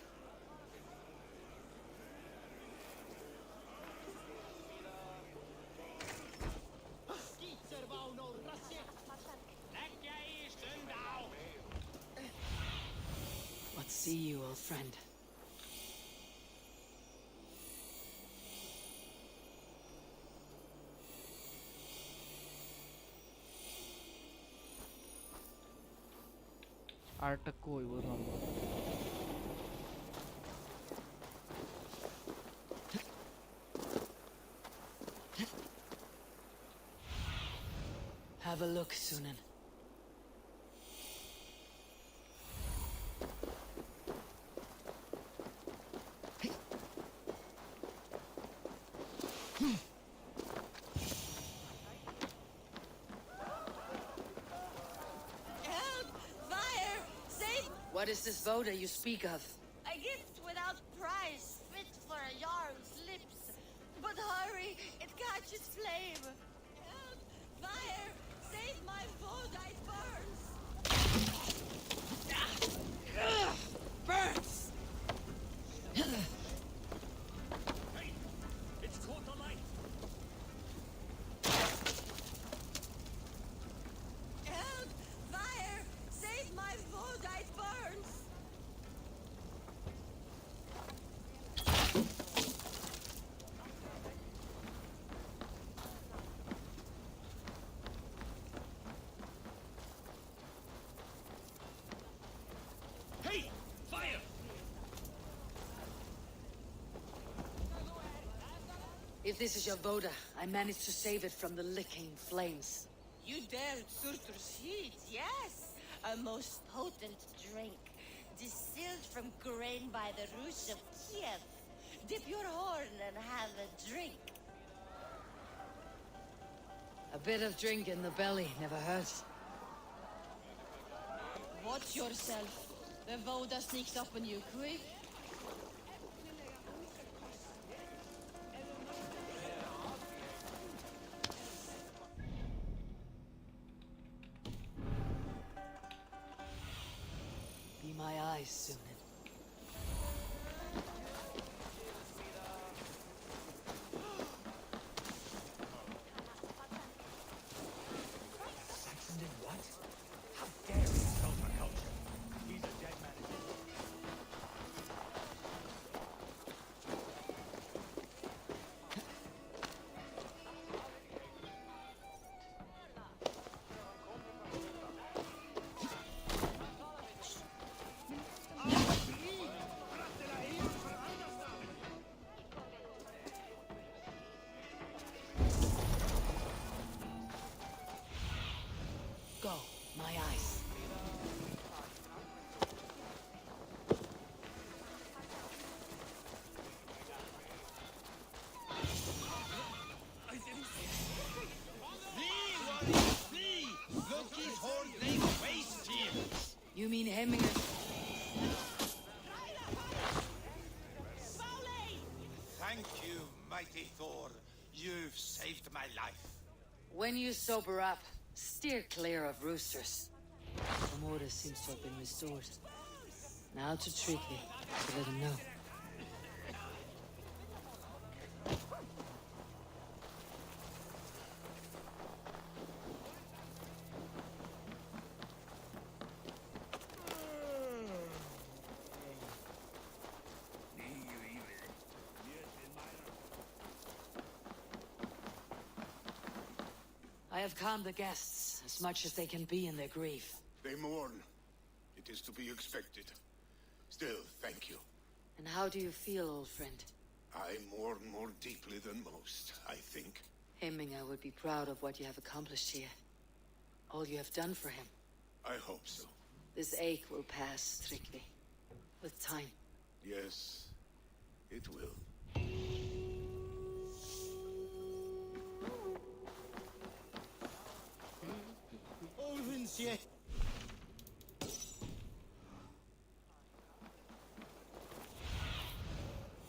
What see you, old friend? আরেকটা কই বুঝলাম না। Have a look, Sunan. Help! Fire! Save! What is this Voda you speak of? A gift without price, fit for a Jarl's lips. But hurry, it catches flame. Help! Fire! Save my Voda, it burns! Burns! Hey! It's caught the light! Help! Fire! Save my Voda, it burns! Hey! Fire! If this is your Voda, I managed to save it from the licking flames. You dared Surtur's heat, yes! A most potent drink, distilled from grain by the roots of Kiev. Dip your horn and have a drink. A bit of drink in the belly never hurts. Watch yourself. The Voda sneaks up on you quick. Be my eyes, Sunan. Saxon did what? How dare he insult our culture? He's a dead man. Hemminger. Thank you, mighty Thor. You've saved my life. When you sober up, steer clear of roosters. Some order seems to have been restored. Now to Tryggvi, to let him know. I have calmed the guests as much as they can be in their grief. They mourn. It is to be expected. Still, thank you. And how do you feel, old friend? I mourn more deeply than most, I think. Hemminger would be proud of what you have accomplished here. All you have done for him. I hope so. This ache will pass, Tryggvi. With time. Yes, it will.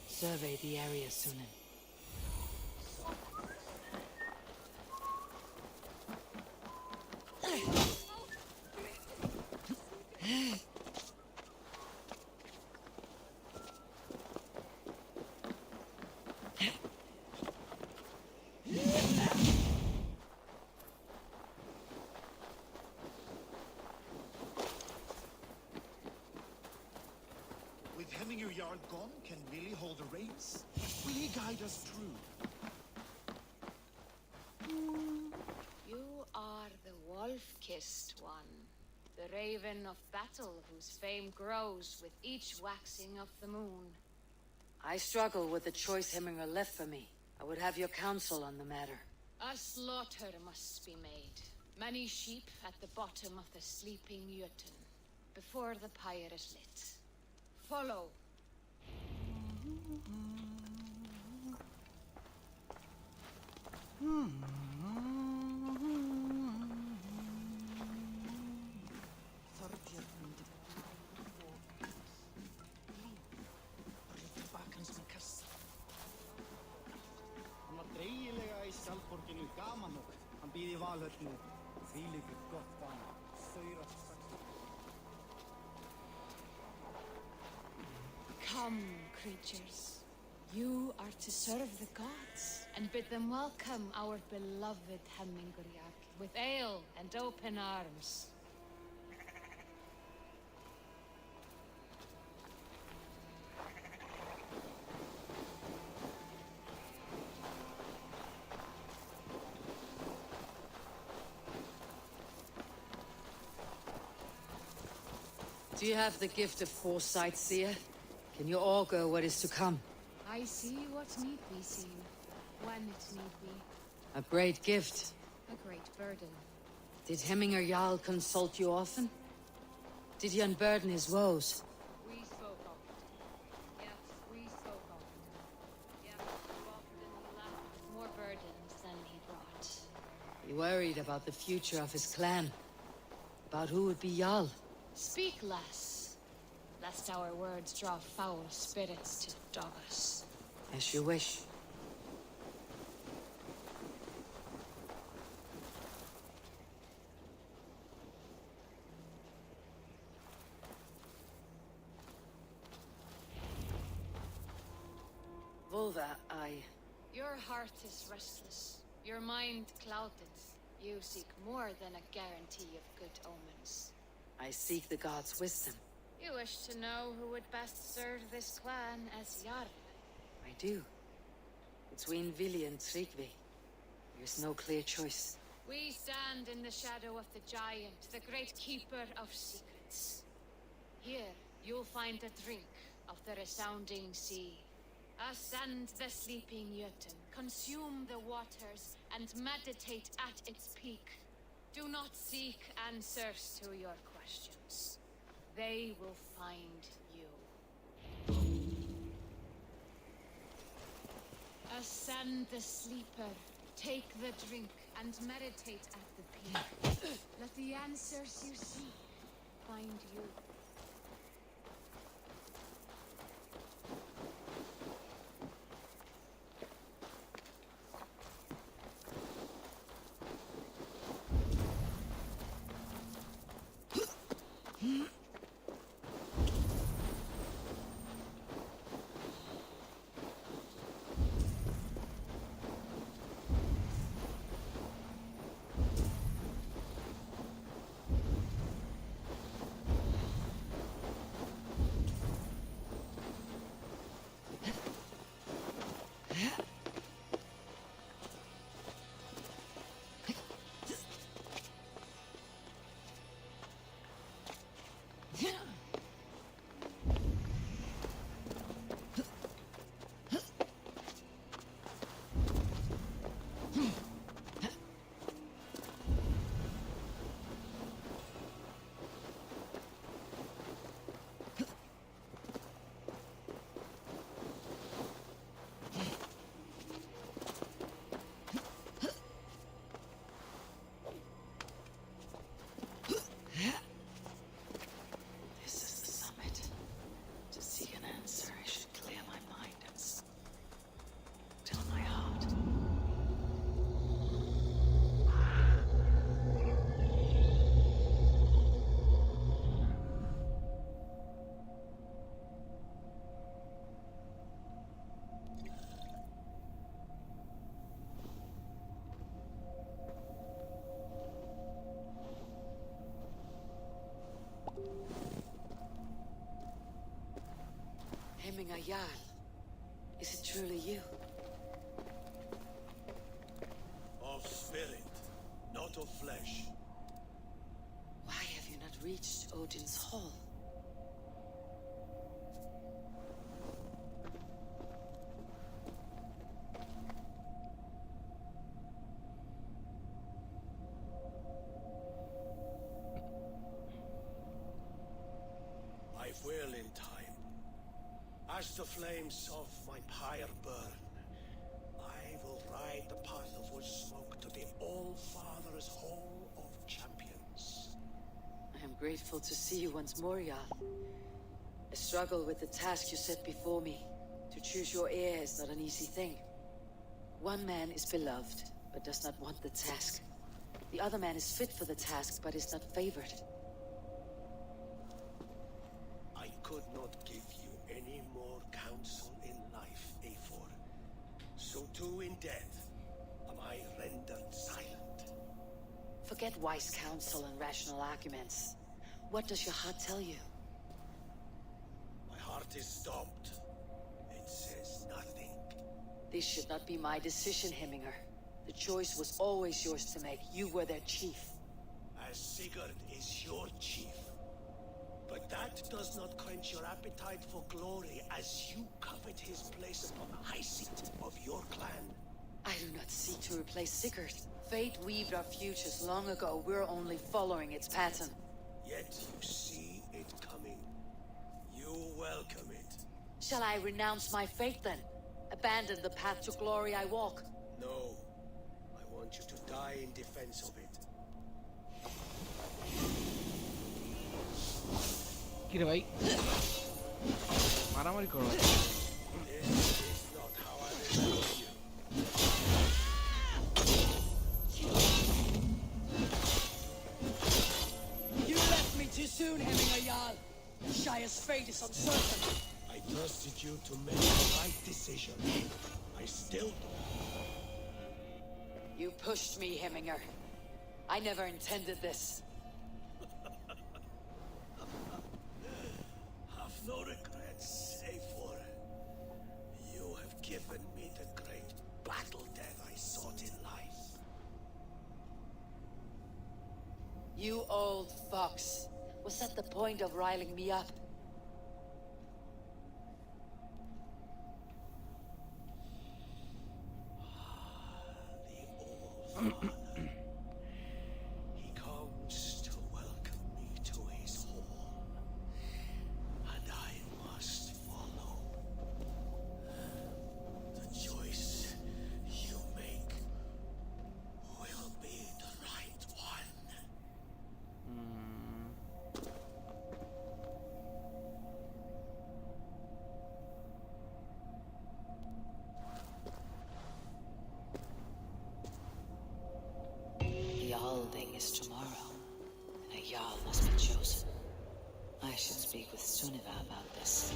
Survey the area, Sunan. With Hemminger Jarl gone, can Willie hold the reins? Will he guide us through? You are the wolf-kissed one. The raven of battle whose fame grows with each waxing of the moon. I struggle with the choice Hemminger left for me. I would have your counsel on the matter. A slaughter must be made. Many sheep at the bottom of the sleeping Jötun, before the pyre is lit. Follow. Hann var dreigilega í skjaldborginu gaman og hann býð í Valhöllu. Þvílíkur gott gaman. Þaurast strax. Come, creatures. You are to serve the gods and bid them welcome our beloved Hemmingerjarl with ale and open arms. Do you have the gift of foresight, seer? Can you augur what is to come? I see what need be seen, when it need be. A great gift. A great burden. Did Hemminger Jarl consult you often? Did he unburden his woes? We spoke of it. Yes, we spoke of it. Yes, too often he left more burdens than he brought. He worried about the future of his clan. About who would be Jarl. Speak less, lest our words draw foul spirits to dog us. As you wish. Volva, Your heart is restless, your mind clouded. You seek more than a guarantee of good omens. I seek the gods' wisdom. You wish to know who would best serve this clan as Jarl. I do. Between Vili and Tryggvi, there's no clear choice. We stand in the shadow of the giant, the great keeper of secrets. Here, you'll find a drink of the resounding sea. Ascend the sleeping Jötun, consume the waters, and meditate at its peak. Do not seek answers to your questions. They will find you. Ascend the sleeper, take the drink, and meditate at the peak. Let the answers you seek find you. hemming a Jarl. Is it truly you? Of spirit, not of flesh. Why have you not reached Odin's Hall? I will in time. As the flames of my pyre burn, I will ride the path of wood smoke to the All-Father's Hall of Champions. I am grateful to see you once more, Jarl. I struggle with the task you set before me. To choose your heir is not an easy thing. One man is beloved, but does not want the task. The other man is fit for the task, but is not favored. I could not give you any more counsel in life, Eivor. So too in death am I rendered silent. Forget wise counsel and rational arguments. What does your heart tell you? My heart is stopped. It says nothing. This should not be my decision, Hemminger. The choice was always yours to make. You were their chief. As Sigurd is your chief. But that does not quench your appetite for glory as you covet his place upon the high seat of your clan. I do not seek to replace Sigurd. Fate weaved our futures long ago. We're only following its pattern. Yet you see it coming. You welcome it. Shall I renounce my fate then? Abandon the path to glory I walk? No. I want you to die in defense of it. কি রে ভাই মারামারি করো ভাই This is not how I remember you. You left me too soon, Hemminger Jarl. Shire's fate is uncertain. I trusted you to make the right decision. I still do. You pushed me, Hemminger. I never intended this. Have no regrets, Eivor. You have given me the great battle death I sought in life. You old fox. Was that the point of riling me up? He comes to welcome me to his hall, and I must follow. The choice you make will be the right one. The Alding is tomorrow, and a Jarl must be chosen. I should speak with Sunniva about this.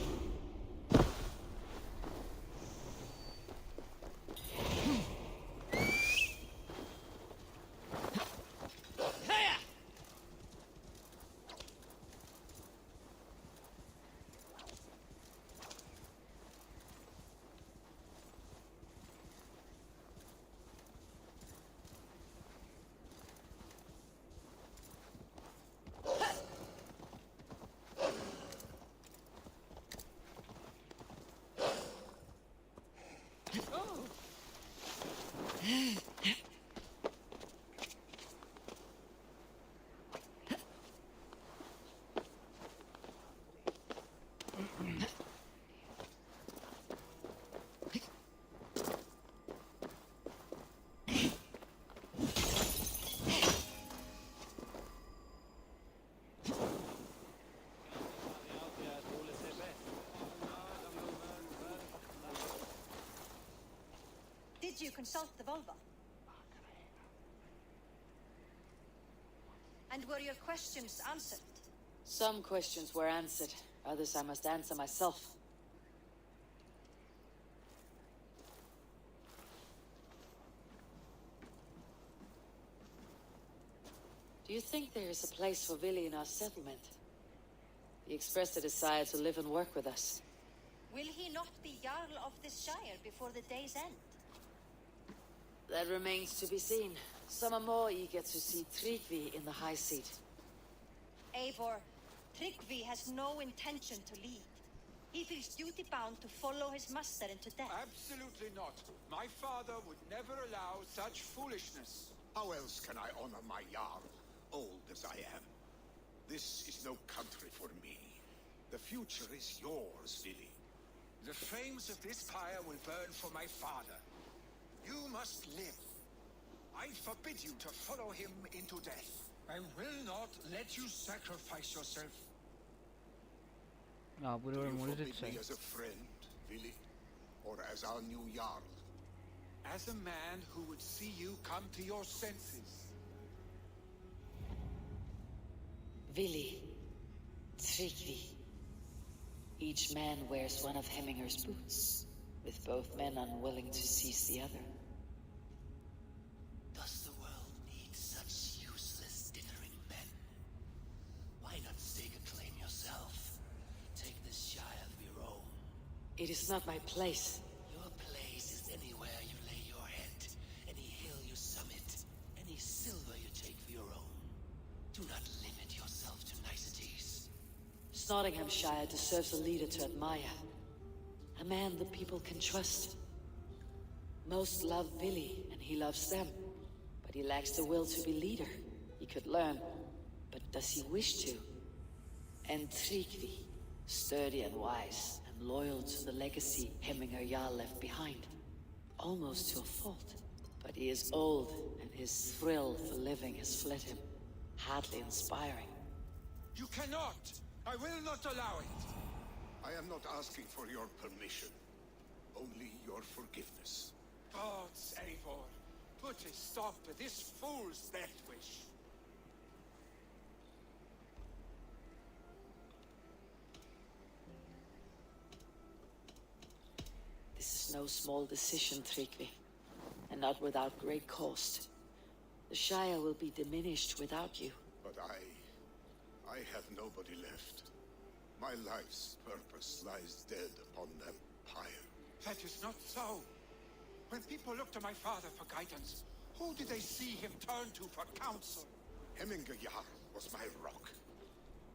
Did you consult the vulva? And were your questions answered? Some questions were answered. Others I must answer myself. Do you think there is a place for Vili in our settlement? He expressed a desire to live and work with us. Will he not be Jarl of this Shire before the day's end? That remains to be seen. Some are more eager to see Tryggvi in the high seat. Eivor, Tryggvi has no intention to lead. He feels duty-bound to follow his master into death. Absolutely not. My father would never allow such foolishness. How else can I honor my Jarl, old as I am? This is no country for me. The future is yours, Vili. The flames of this pyre will burn for my father. You must live. I forbid you to follow him into death. I will not let you sacrifice yourself. Ja, Do borde you vara modigt forbid me sig. as a friend, Vili? Or as our new Jarl? As a man who would see you come to your senses. Vili, Tryggvi. Each man wears one of Hemminger's boots, with both men unwilling to seize the other. Does the world need such useless, dithering men? Why not stake a claim yourself? Take this Shire of your own. It is not my place. Your place is anywhere you lay your head, any hill you summit, any silver you take for your own. Do not limit yourself to niceties. Nottinghamshire deserves a leader to admire. A man the people can trust. Most love Vili, and he loves them. But he lacks the will to be leader. He could learn, but does he wish to? And Tryggvi, sturdy and wise, and loyal to the legacy Hemminger Jarl left behind. Almost to a fault. But he is old, and his thrill for living has fled him. Hardly inspiring. You cannot! I will not allow it! I am not asking for your permission. Only your forgiveness. Gods, Eivor, put a stop to this fool's death wish. This is no small decision, Tryggvi. And not without great cost. The Shire will be diminished without you. But I have nobody left. My life's purpose lies dead upon that pyre. That is not so. When people look to my father for guidance, who did they see him turn to for counsel? Hemminger Jarl was my rock.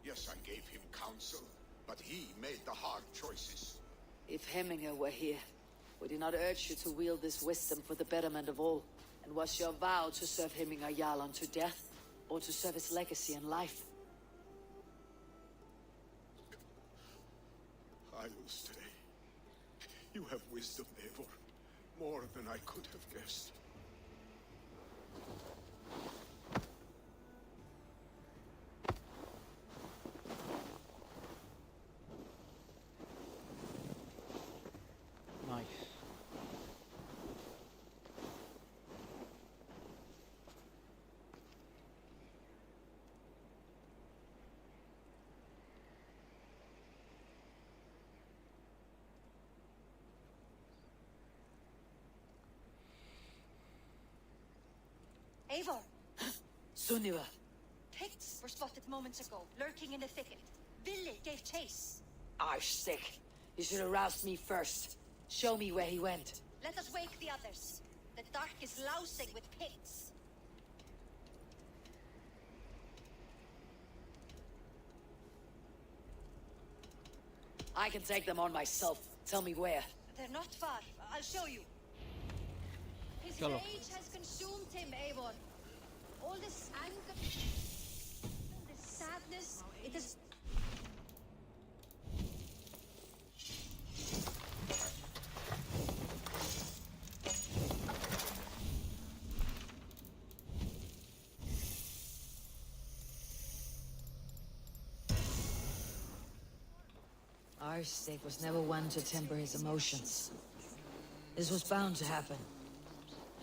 Yes, I gave him counsel, but he made the hard choices. If Hemminger were here, would he not urge you to wield this wisdom for the betterment of all? And was your vow to serve Hemminger Jarl unto death, or to serve his legacy and life? I will stay. You have wisdom, Eivor. More than I could have guessed. Nice. Eivor, Sunniva! Picts were spotted moments ago, lurking in the thicket. Vili gave chase. Sick. You should have roused me first. Show me where he went. Let us wake the others. The dark is lousing with Picts. I can take them on myself. Tell me where. They're not far. I'll show you. His Chalo. rage has consumed him, Eivor. All this anger, this sadness, it is... Arstig was never one to temper his emotions. This was bound to happen.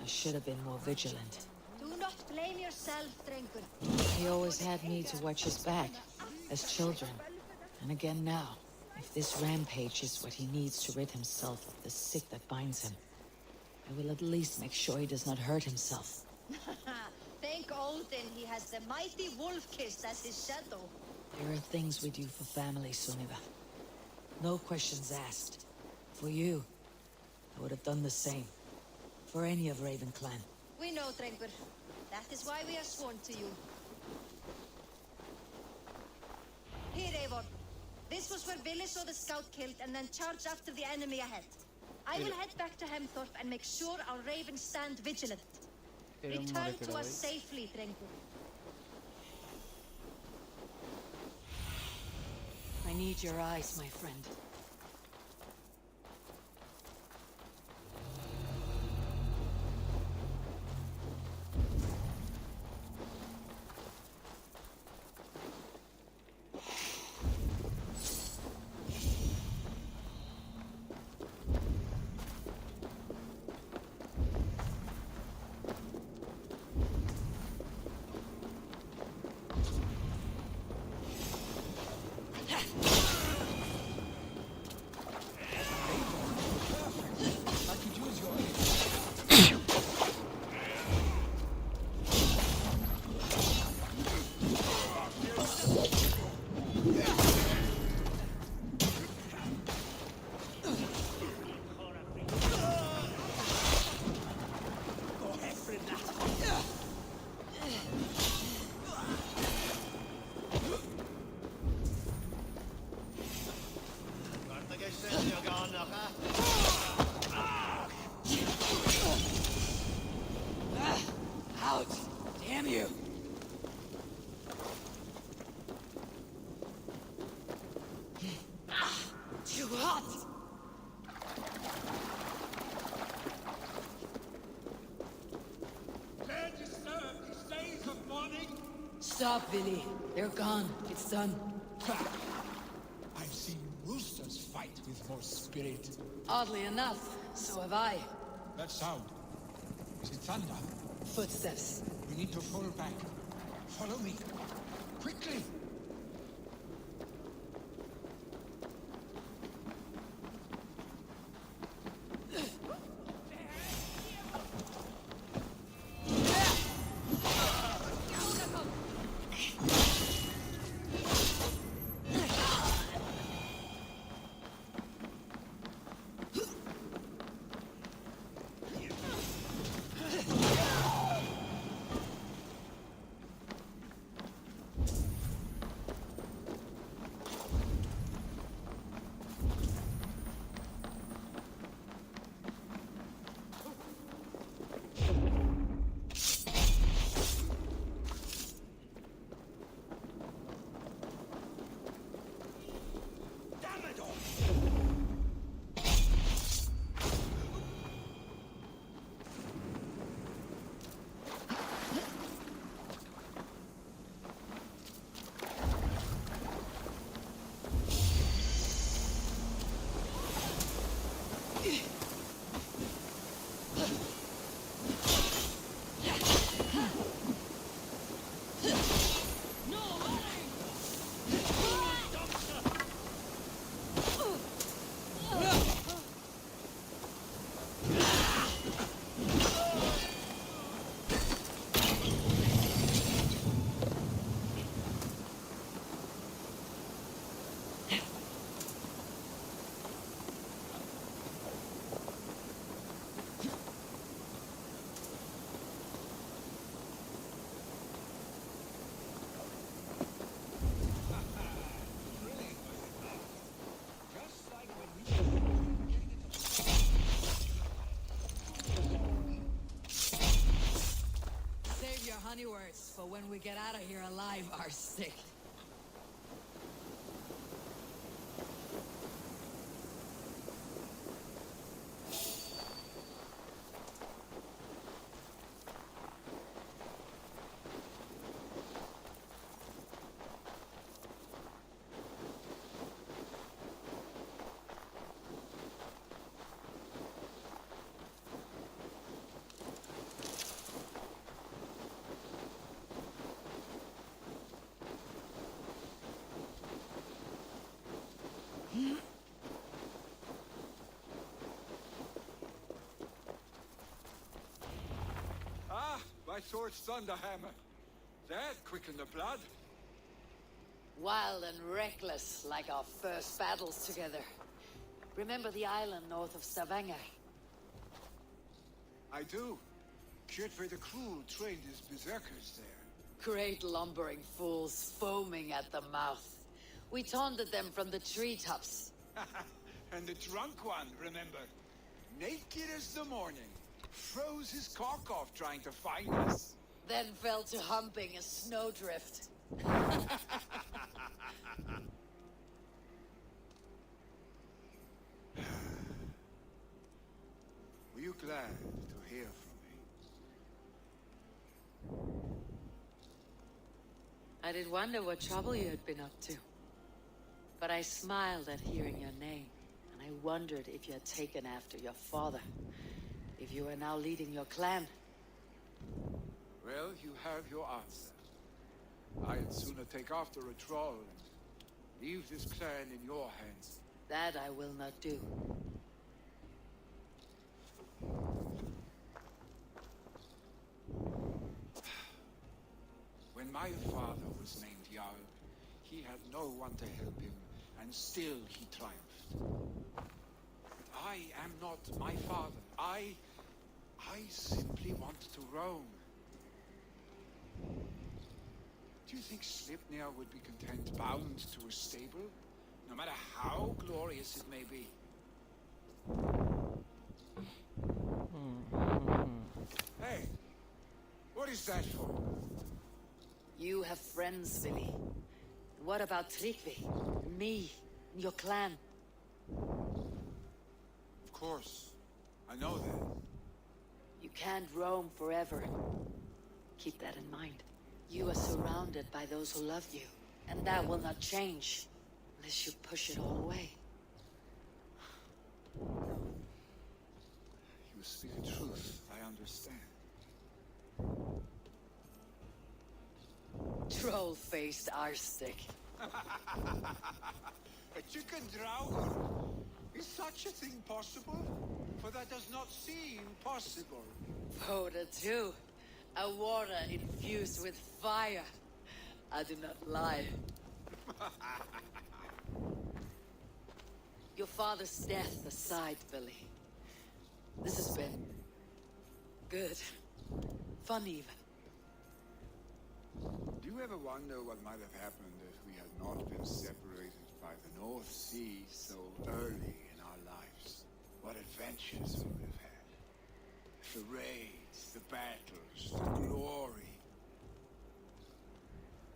I should have been more vigilant. Do not blame yourself, Drengur. He always had me to watch his back, as children. And again now, if this rampage is what he needs to rid himself of the sick that binds him, I will at least make sure he does not hurt himself. Thank Odin he has the mighty wolf kiss as his shadow. There are things we do for family, Sunniva. No questions asked. For you, I would have done the same. For any of Raven clan. We know, Drengur. That is why we are sworn to you. Here, Eivor. This was where Billy saw the scout killed and then charged after the enemy ahead. I will head back to Hemthorpe and make sure our ravens stand vigilant. Return to us safely, Drengur. I need your eyes, my friend. Ouch! Damn you! Too hot! Can't you serve these days of mourning? Stop, Billy. They're gone. It's done. I've seen roosters fight with more spirit. Oddly enough, so have I. That sound. Is it thunder? Footsteps. We need to fall back. Follow me. Quickly! Save your honey words for when we get out of here alive, our sick. Ah, my sword's thunderhammer. That quickened the blood. Wild and reckless, like our first battles together. Remember the island north of Stavanger? I do. Kjotve the Cruel trained his berserkers there. Great lumbering fools, foaming at the mouth. We taunted them from the treetops. And the drunk one, remember? Naked as the morning. Froze his cock off trying to find us. Then fell to humping a snowdrift. Were you glad to hear from me? I did wonder what trouble you had been up to. But I smiled at hearing your name, and I wondered if you had taken after your father. If you are now leading your clan. Well, you have your answer. I'd sooner take after a troll and leave this clan in your hands. That I will not do. When my father was named Jarl, he had no one to help him, and still he triumphed. But I am not my father. I simply want to roam. Do you think Slipnir would be content bound to a stable, no matter how glorious it may be? Hey, what is that for? You have friends, Billy. What about Tryggvi? Me? And your clan? Of course. I know that. You can't roam forever. Keep that in mind. You are surrounded by those who love you. And that will not change. Unless you push it all away. You speak the truth, I understand. Troll-faced arstick. A chicken drauger? Is such a thing possible? For that does not seem possible. Voda too. A water infused with fire. I do not lie. Your father's death aside, Billy. This has been good. Fun even. Do you ever wonder what might have happened if we had not been separated by the North Sea so early in our lives? What adventures we would have had. The raids, the battles, the glory.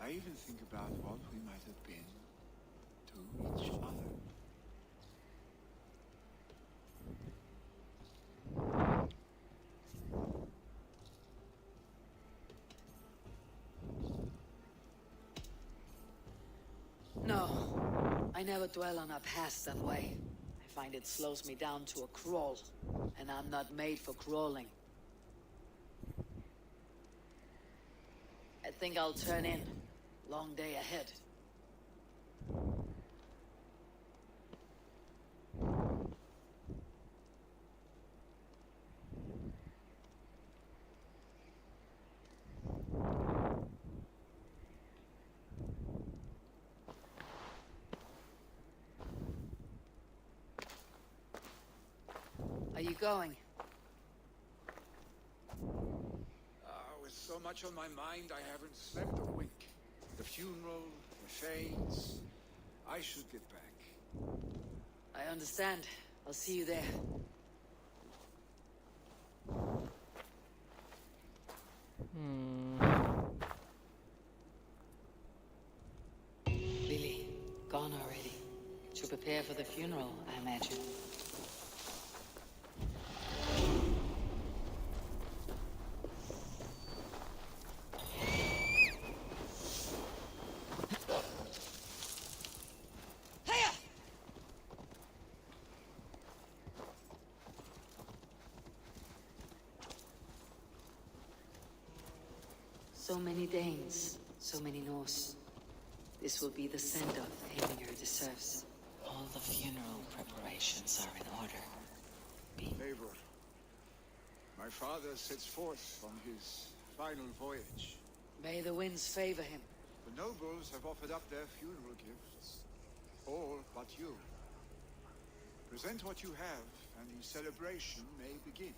I even think about what we might have been to each other. No, I never dwell on our past that way. I find it slows me down to a crawl, and I'm not made for crawling. I think I'll turn in. Long day ahead. Are you going? With so much on my mind, I haven't slept a wink. The funeral, the fates. I should get back. I understand. I'll see you there. Billy, gone already. To prepare for the funeral, I imagine. So many Danes, so many Norse. This will be the send-off Heminger deserves. All the funeral preparations are in order. Eivor, my father sets forth on his final voyage. May the winds favor him. The nobles have offered up their funeral gifts. All but you. Present what you have, and the celebration may begin.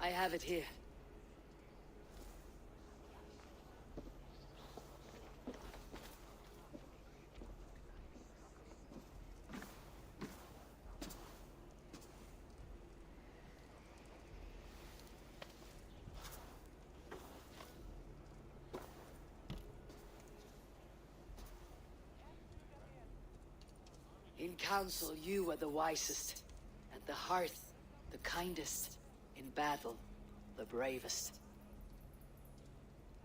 I have it here. In council, you were the wisest. At the hearth, the kindest. In battle, the bravest.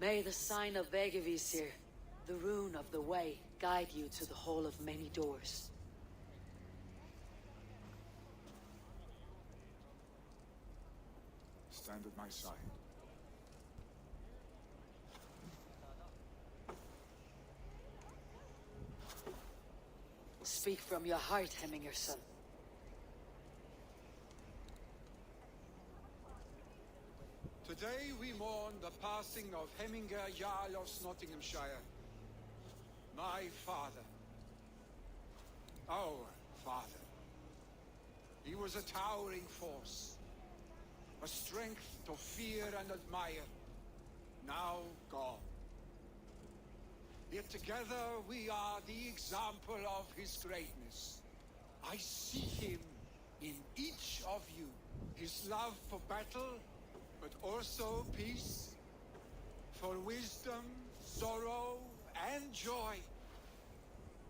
May the sign of Vegevisir, the rune of the way, guide you to the hall of many doors. Stand at my side. Speak from your heart, Hemminger son. Today we mourn the passing of Hemminger Jarl of Nottinghamshire. My father. Our father. He was a towering force. A strength to fear and admire. Now gone. Yet together we are the example of his greatness. I see him in each of you. His love for battle, but also peace. For wisdom, sorrow, and joy.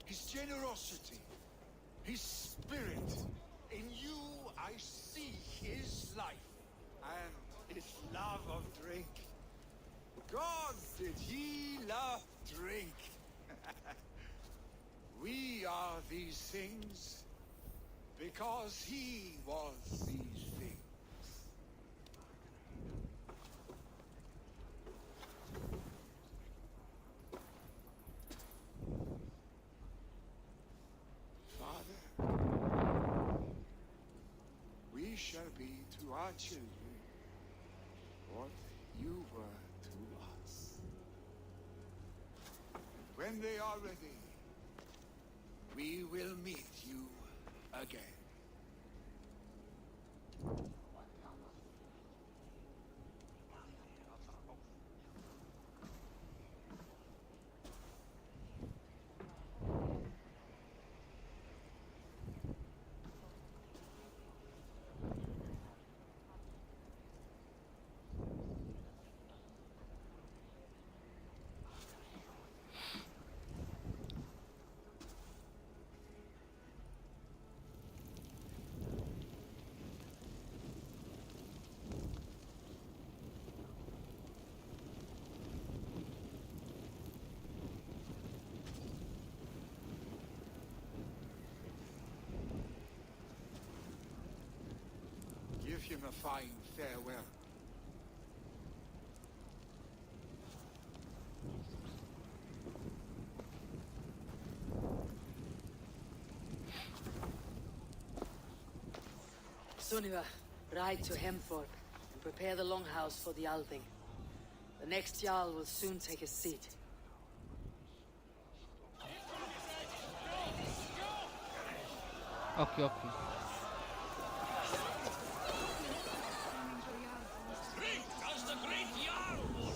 His generosity, his spirit. In you I see his life, and his love of drink. God, did he love drink? We are these things because he was these things. Father, we shall be to our children what you were to us. And when they are ready, we will meet you again. Give him a fine farewell. Sunniva, ride to Hemthorpe and prepare the longhouse for the Althing. The next Jarl will soon take his seat. Okay, okay. Drink as the great Jarl would!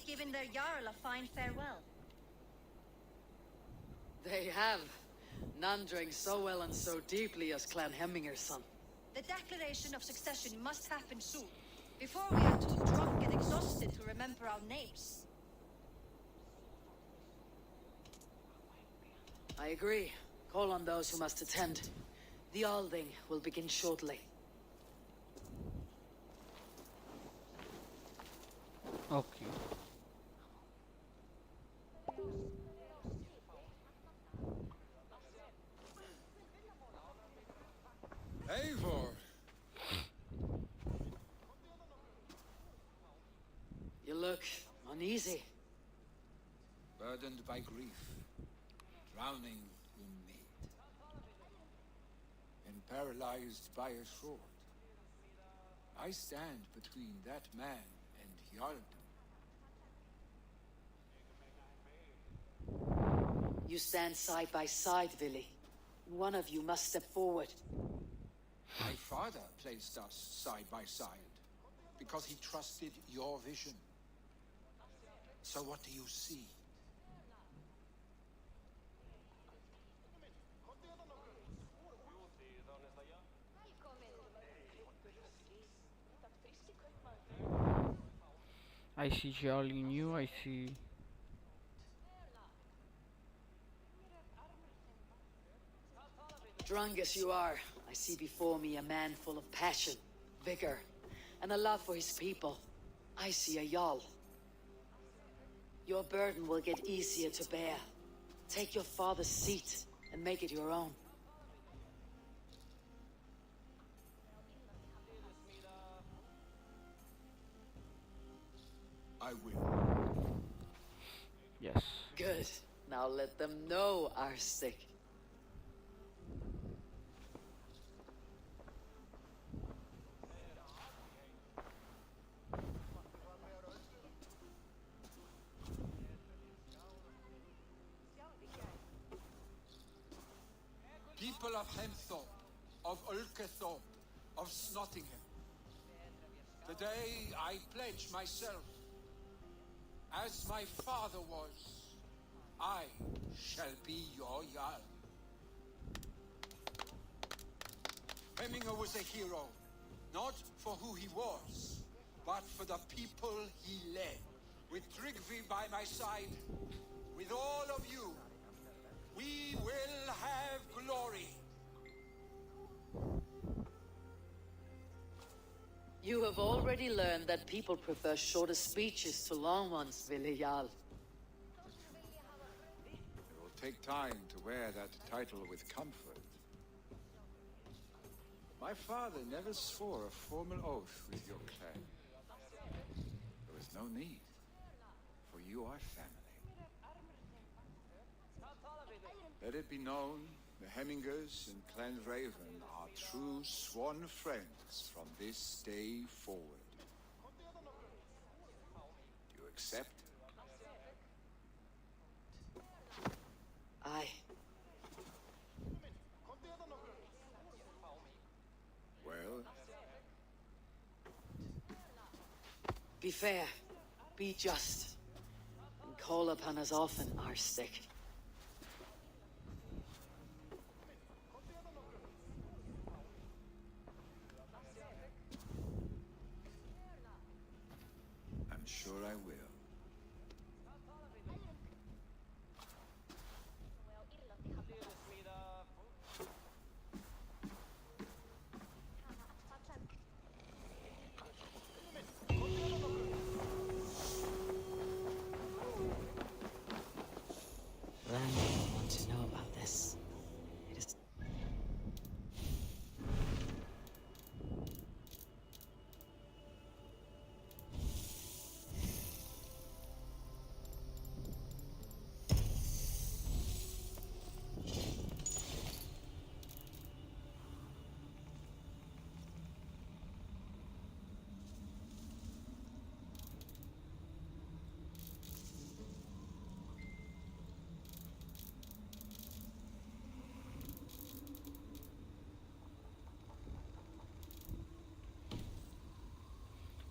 given their Jarl a fine farewell. They have. None drank so well and so deeply as Clan Hemminger's son. The declaration of succession must happen soon, before we are too drunk and exhausted to remember our names. I agree. Call on those who must attend. The Alding will begin shortly. Okay. Eivor! You look uneasy. Burdened by grief, drowning in need, and paralyzed by a sword. I stand between that man and Jarldom. You stand side by side, Vili. One of you must step forward. My father placed us side by side because he trusted your vision. So what do you see? I see Jarl in you, I see... Drunk as you are, I see before me a man full of passion, vigor, and a love for his people. I see a Jarl. Your burden will get easier to bear. Take your father's seat and make it your own. I will. Yes. Good. Now let them know our stick. People of Hemthorpe, of Ulkethorpe, of Snottingham. Today I pledge myself. As my father was, I shall be your Jarl. Hemminger was a hero, not for who he was, but for the people he led. With Tryggvi by my side, with all of you, we will have glory. You have already learned that people prefer shorter speeches to long ones, Vili Jarl. It will take time to wear that title with comfort. My father never swore a formal oath with your clan. There was no need, for you are family. Let it be known, the Hemmingers and Clan Raven are true sworn friends from this day forward. Do you accept? Aye. Well? Be fair, be just, and call upon us often, our stick. I'm sure I will. Randy will want to know about this. It is...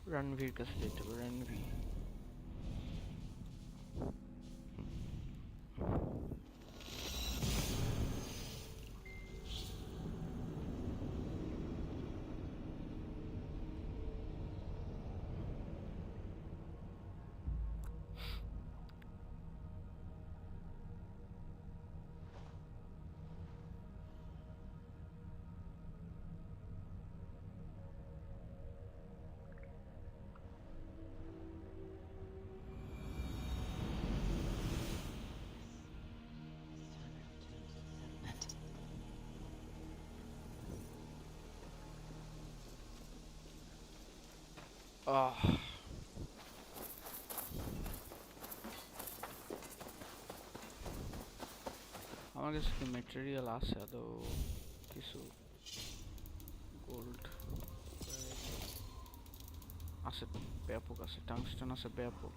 Ranveer का से लेते हो Ranveer আমার কাছে কি material আছে আদৌ কিছু গোল্ড আছে ব্যাপক আছে টাংস্টেন আছে ব্যাপক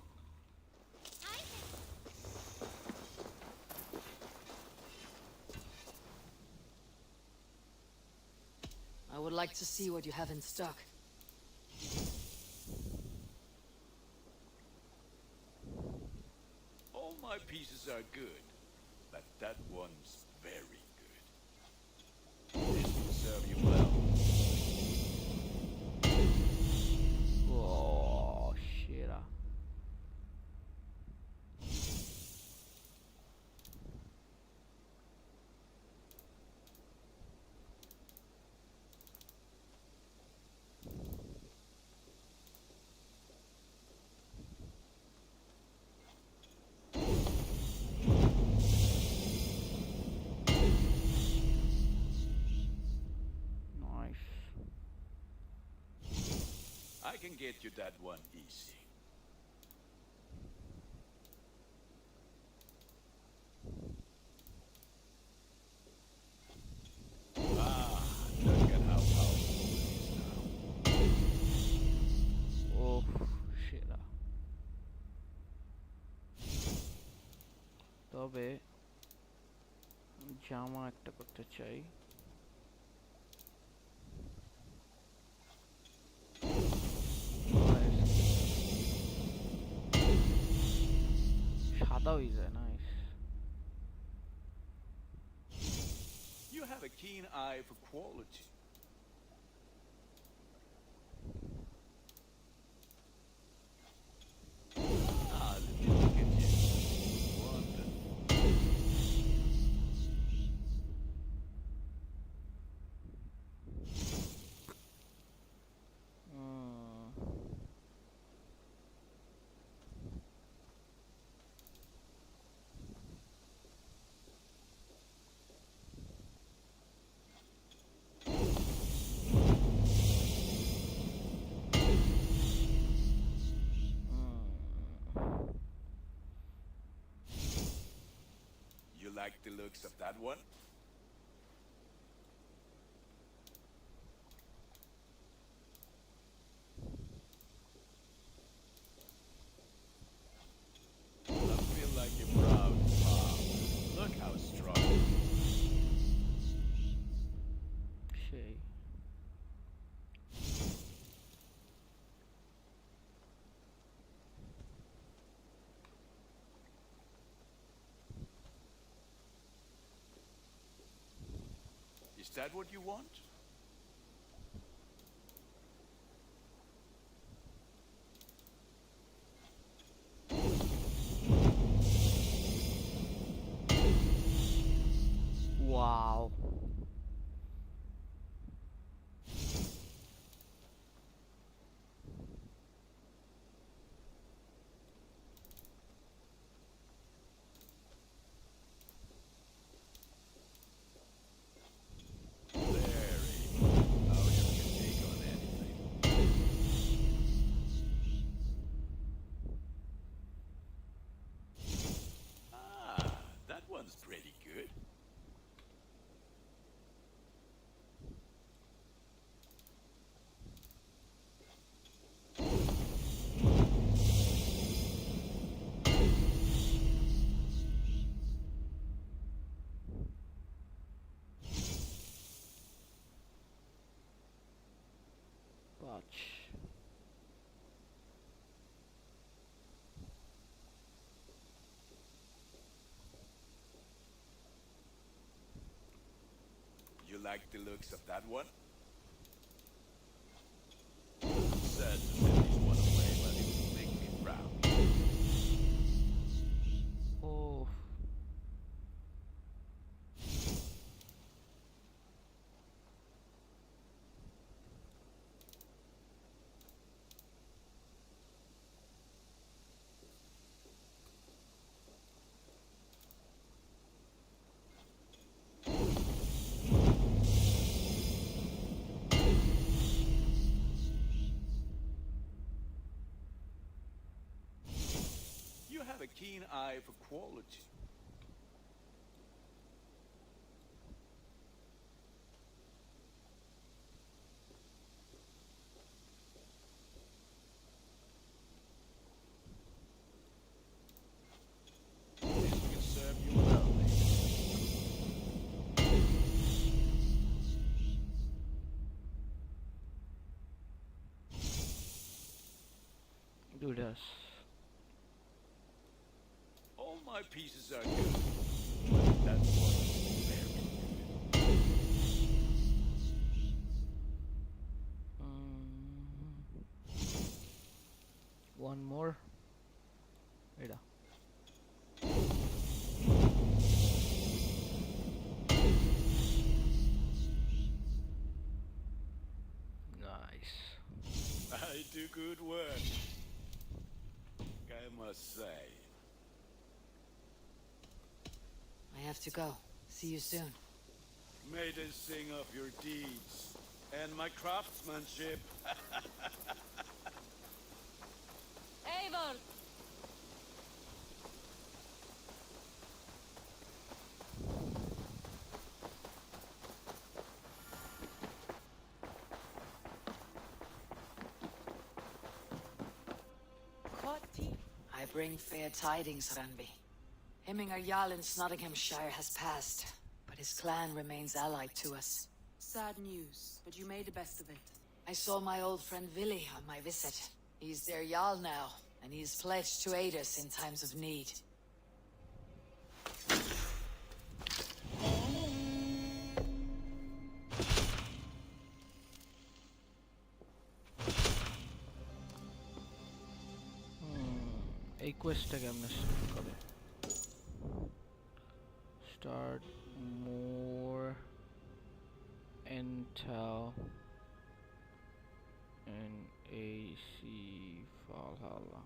I would like to see what you have in stock. All my pieces are good, but that one's very good. This will serve you well. Oh, shit. I can get you that one easy. Ah, look at how powerful it is now. Oh, shit. তবে জামা একটা করতে চাই সাদা হয়ে যায় nice You have a keen eye for quality. Ah, let me look at you. Wonderful. You like the looks of that one? I feel like a proud mom. Look how strong. সেই Is that what you want? Wow. That one's pretty good. Watch. You like the looks of that one? Sad to send this one away, but it will make me proud. Oh. keen eye for quality. This will serve you well, Do this. all my pieces are good. That one's very One more. Wait a. Nice. I do good work, I must say. I have to go. See you soon. May they sing of your deeds and my craftsmanship. Eivor! I bring fair tidings, Ranby. Hemminger Jarl in Nottinghamshire has passed, but his clan remains allied to us. Sad news, but you made the best of it. I saw my old friend Willy on my visit. He's their Jarl now, and he's pledged to aid us in times of need. এই কোয়েস্টটা কেমনে করে start more intel in AC Valhalla.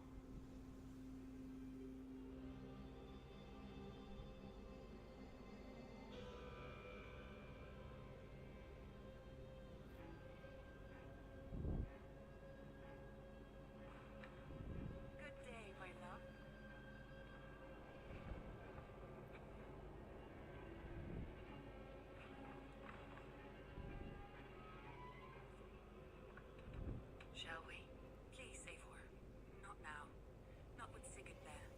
Shall we? Please, Eivor. Not now. Not with Sigurd there.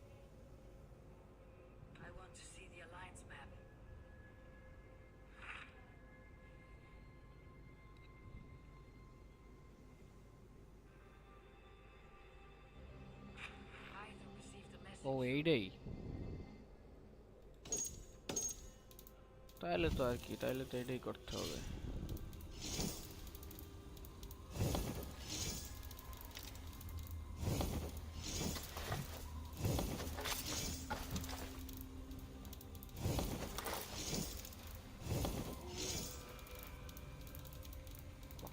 I want to see the Alliance map. Either received a message. ও এইটাই তাহলে তো আর কি তাহলে তো এটাই করতে হবে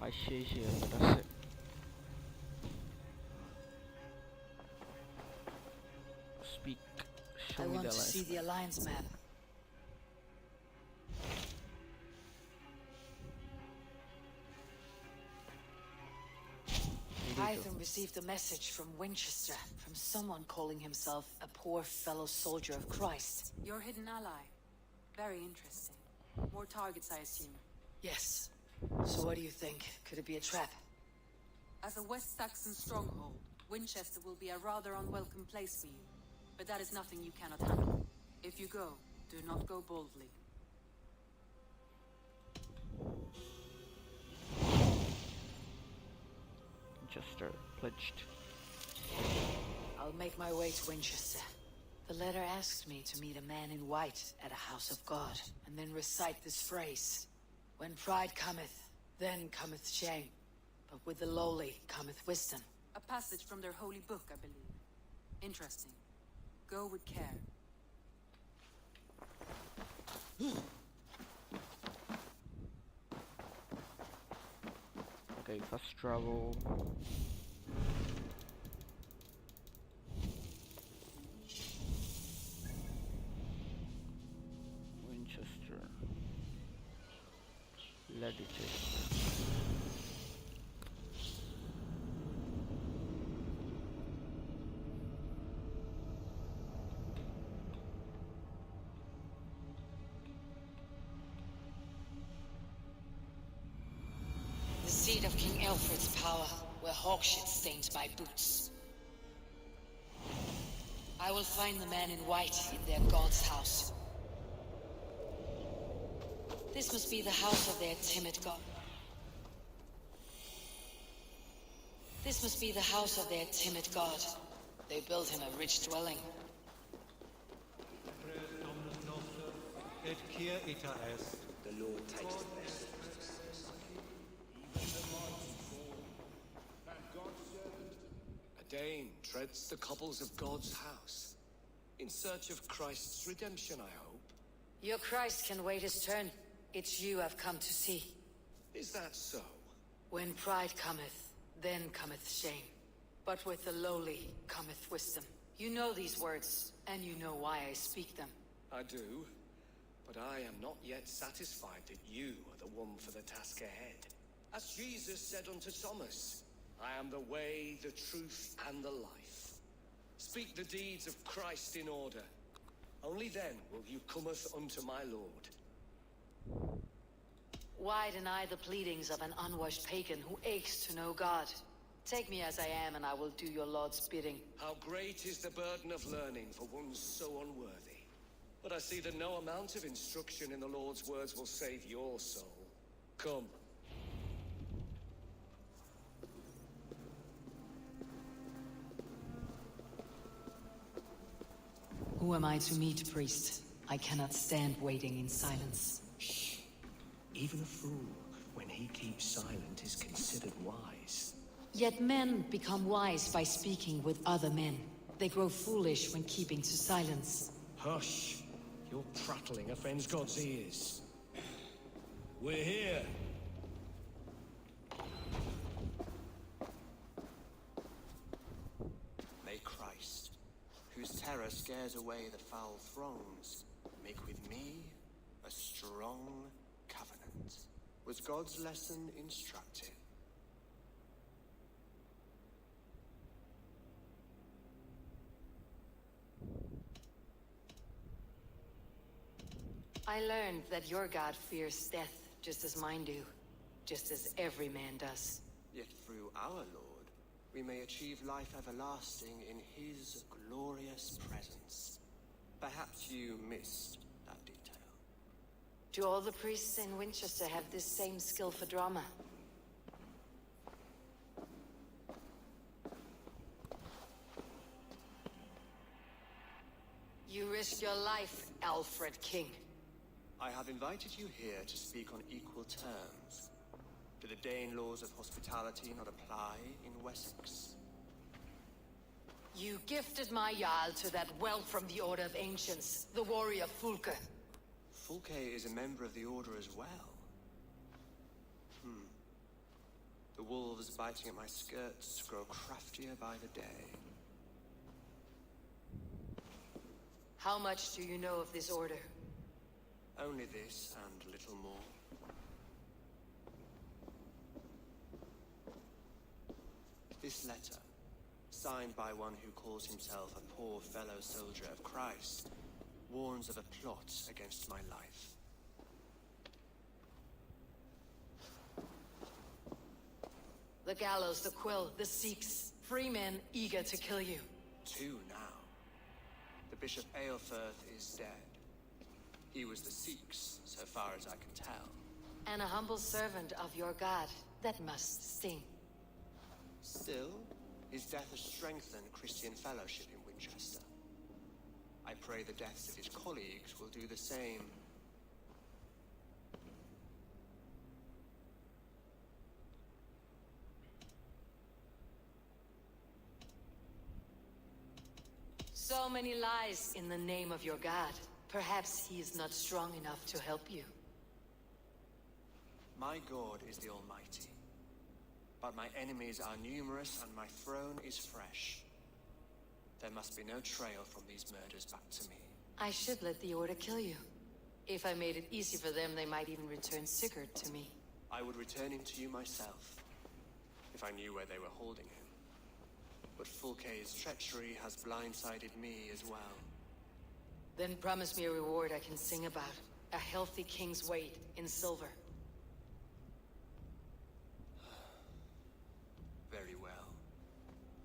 ভাই সেই এটা আছে speak show I me want the to see the Alliance map. Hytham received a message from Winchester, from someone calling himself a poor fellow soldier of Christ. Your hidden ally. Very interesting. More targets, I assume. Yes. So what do you think? Could it be a trap? As a West Saxon stronghold, Winchester will be a rather unwelcome place for you. But that is nothing you cannot handle. If you go, do not go boldly. Winchester pledged. I'll make my way to Winchester. The letter asked me to meet a man in white at a house of God, and then recite this phrase. When pride cometh, then cometh shame. But with the lowly cometh wisdom. A passage from their holy book, I believe. Interesting. Go with care. Okay, fast travel. Winchester. Latitude. seat of King Alfred's power, where hawkshit stains my boots. I will find the man in white in their god's house. This must be the house of their timid god. This must be the house of their timid god. They built him a rich dwelling. Et quia ita est? The Lord takes the best. A Dane treads the cobbles of God's house, in search of Christ's redemption, I hope. Your Christ can wait his turn. It's you I've come to see. Is that so? When pride cometh, then cometh shame. But with the lowly cometh wisdom. You know these words, and you know why I speak them. I do, but I am not yet satisfied that you are the one for the task ahead. As Jesus said unto Thomas, I am the way, the truth, and the life. Speak the deeds of Christ in order. Only then will you cometh unto my Lord. Why deny the pleadings of an unwashed pagan who aches to know God? Take me as I am, and I will do your Lord's bidding. How great is the burden of learning for one so unworthy. But I see that no amount of instruction in the Lord's words will save your soul. Come. Who am I to meet, priest? I cannot stand waiting in silence. Shh. Even a fool, when he keeps silent, is considered wise. Yet men become wise by speaking with other men. They grow foolish when keeping to silence. Hush. Your prattling offends God's ears. We're here. May Christ, whose terror scares away the foul throngs, make with me a strong covenant. Was God's lesson instructive? I learned that your God fears death just as mine do. Just as every man does. Yet through our Lord, we may achieve life everlasting in his glorious presence. Perhaps you missed that detail. Do all the priests in Winchester have this same skill for drama? You risk your life, Alfred King. I have invited you here to speak on equal terms. Do the Dane laws of hospitality not apply in Wessex? You gifted my Jarl to that whelp from the Order of Ancients, the warrior Fulke. Fulke is a member of the Order as well. The wolves biting at my skirts grow craftier by the day. How much do you know of this order? Only this and a little more. This letter, signed by one who calls himself a poor fellow soldier of Christ, warns of a plot against my life. The gallows, the quill, the Sikhs, free men eager to kill you. 2 now. The Bishop Aelfirth is dead. He was the Sikhs, so far as I can tell. And a humble servant of your god. That must sting. Still, his death has strengthened Christian fellowship in Winchester. I pray the deaths of his colleagues will do the same. So many lies in the name of your god. Perhaps he is not strong enough to help you. My God is the Almighty. But my enemies are numerous and my throne is fresh. There must be no trail from these murders back to me. I should let the Order kill you. If I made it easy for them, they might even return Sigurd to me. I would return him to you myself, if I knew where they were holding him. But Fulke's treachery has blindsided me as well. Then promise me a reward I can sing about. A healthy king's weight in silver.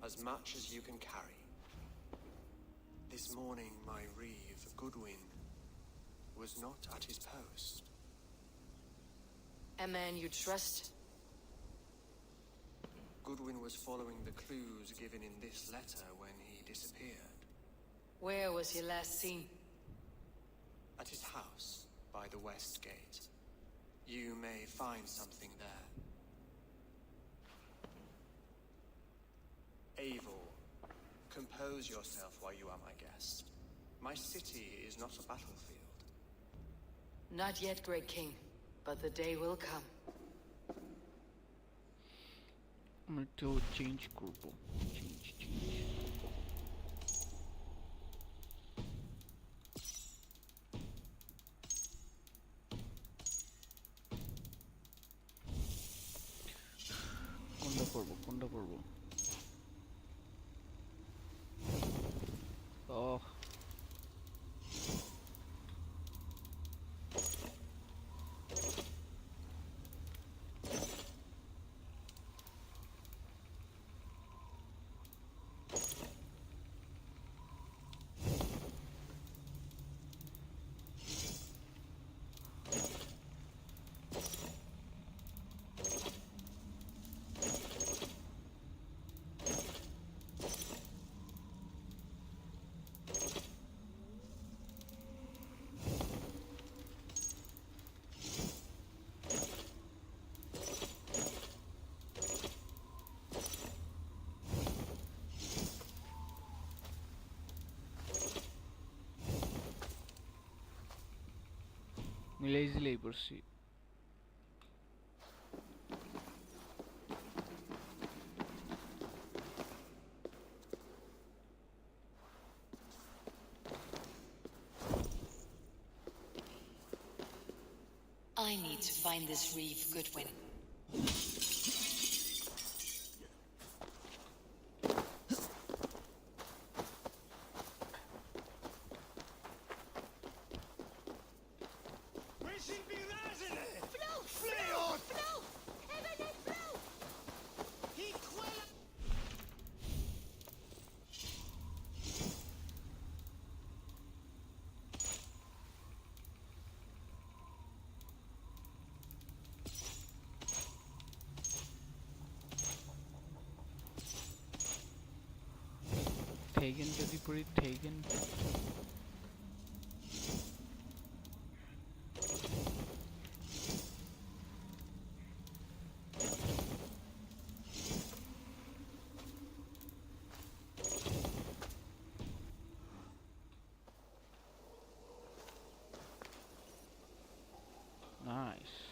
As much as you can carry. This morning, my reeve, Goodwin, was not at his post. A man you trust? Goodwin was following the clues given in this letter when he disappeared. Where was he last seen? At his house, by the west gate. You may find something there. Eivor, compose yourself while you are my guest. My city is not a battlefield. Not yet, Great King, but the day will come. I'm gonna change group. Change. কোনটা করব Oh. Lazy পড়ছি I need to find this reeve, Goodwin. Taken যদি পড়ি taken nice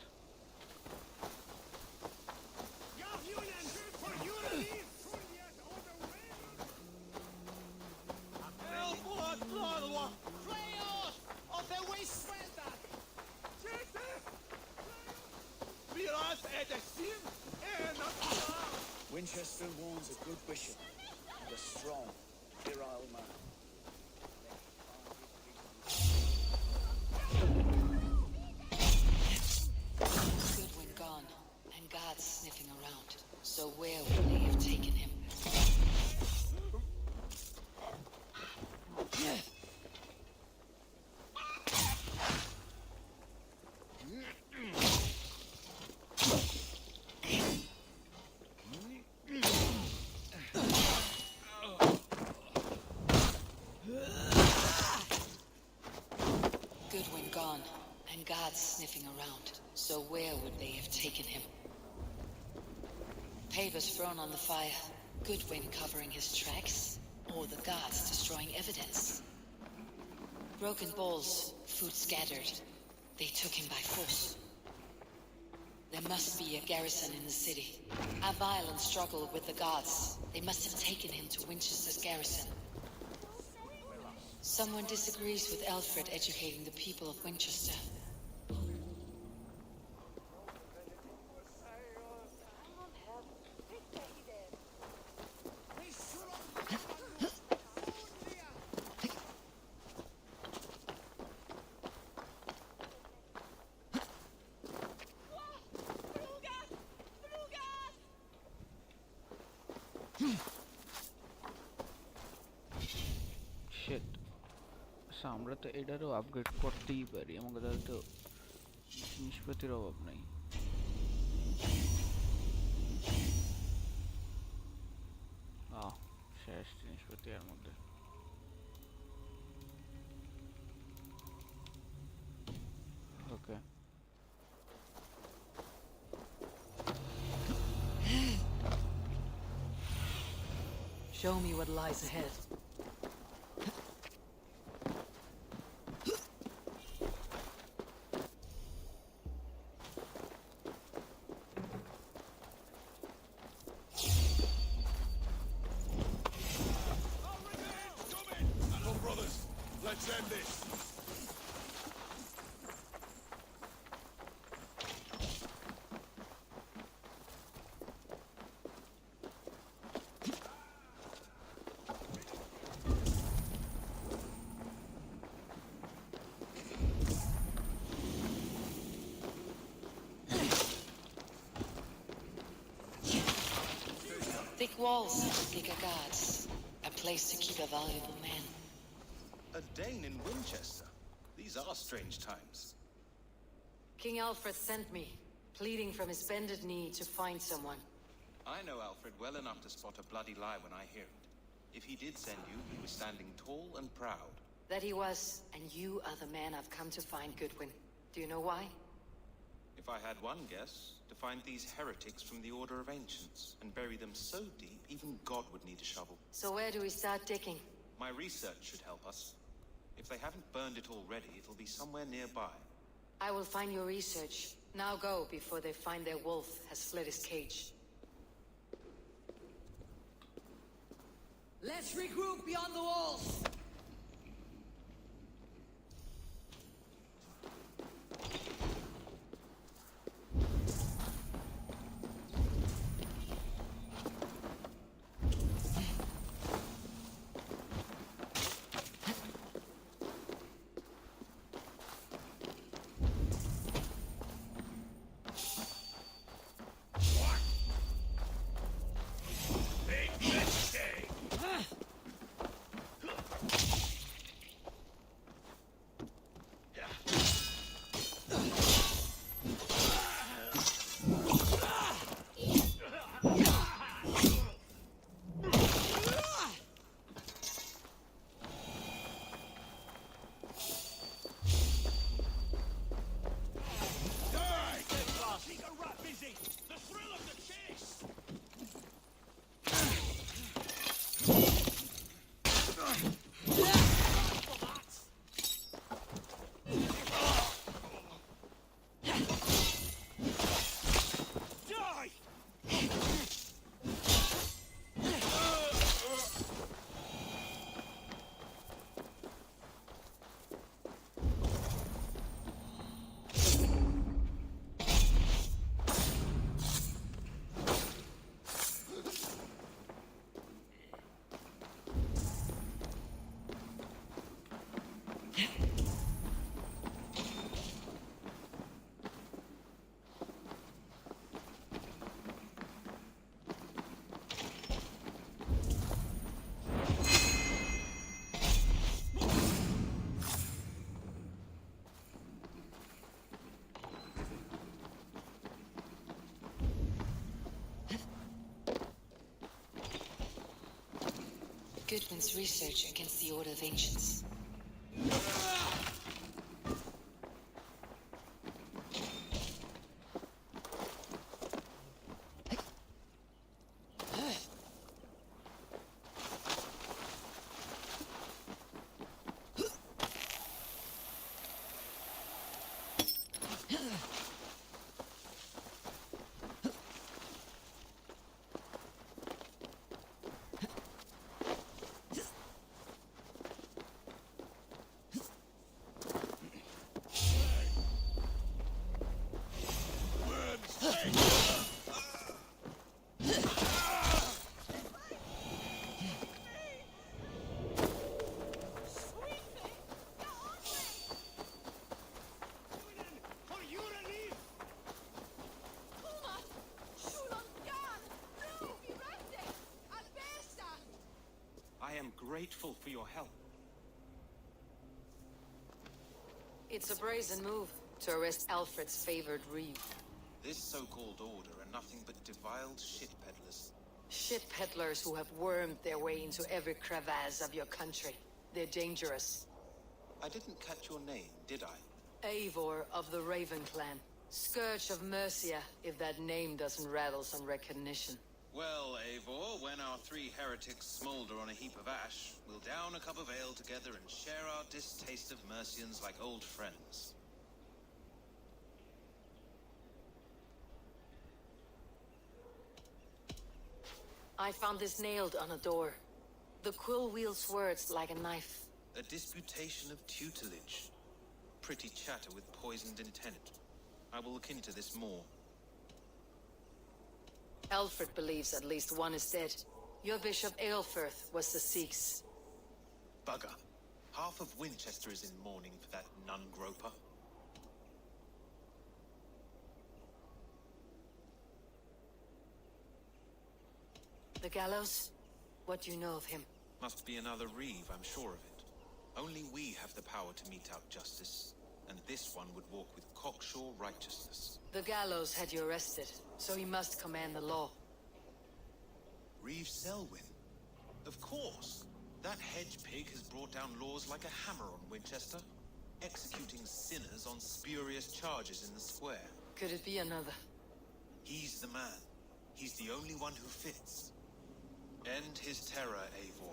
Winchester warns a good bishop and a strong, virile man. Goodwin gone, and guards sniffing around. So where would they have taken him? Goodwin gone, and guards sniffing around. So where would they have taken him? Papers thrown on the fire. Goodwin covering his tracks, or the guards destroying evidence. Broken bowls, food scattered. They took him by force. There must be a garrison in the city. A violent struggle with the guards. They must have taken him to Winchester's garrison. Someone disagrees with Alfred educating the people of Winchester. আমরা তো এটারও upgrade করতেই পারি, আমাদের তো জিনিসপত্রের অভাব নাই। শেষ জিনিসপত্র এর মধ্যে। ওকে, Show me what lies ahead. Come on, brothers. Let's end this. Thick walls, thicker guards. A place to keep a valuable man. A Dane in Winchester? These are strange times. King Alfred sent me, pleading from his bended knee to find someone. I know Alfred well enough to spot a bloody lie when I hear it. If he did send you, he was standing tall and proud. That he was, and you are the man I've come to find, Goodwin. Do you know why? If I had one guess, to find these heretics from the Order of Ancients and bury them so deep, even God would need a shovel. So where do we start digging? My research should help us. If they haven't burned it already, it'll be somewhere nearby. I will find your research. Now go, before they find their wolf has fled his cage. Let's regroup beyond the walls. Goodwin's research against the Order of Ancients. I am grateful for your help. It's a brazen move to arrest Alfred's favored reeve. This so-called order are nothing but defiled shit peddlers. Shit peddlers who have wormed their way into every crevasse of your country. They're dangerous. I didn't catch your name, did I? Eivor of the Raven Clan. Scourge of Mercia, if that name doesn't rattle some recognition. Well, Eivor, when our three heretics smolder on a heap of ash, we'll down a cup of ale together and share our distaste of Mercians like old friends. I found this nailed on a door. The quill wields words like a knife. A disputation of tutelage. Pretty chatter with poisoned intent. I will look into this more. Alfred believes at least one is dead. Your Bishop Aelfirth was the Sikhs. Bugger. Half of Winchester is in mourning for that nun-groper. The gallows? What do you know of him? Must be another reeve, I'm sure of it. Only we have the power to mete out justice, and this one would walk with cocksure righteousness. The gallows had you arrested, so he must command the law. Reeve Selwyn? Of course. That hedge pig has brought down laws like a hammer on Winchester, executing sinners on spurious charges in the square. Could it be another? He's the man. He's the only one who fits. End his terror, Eivor.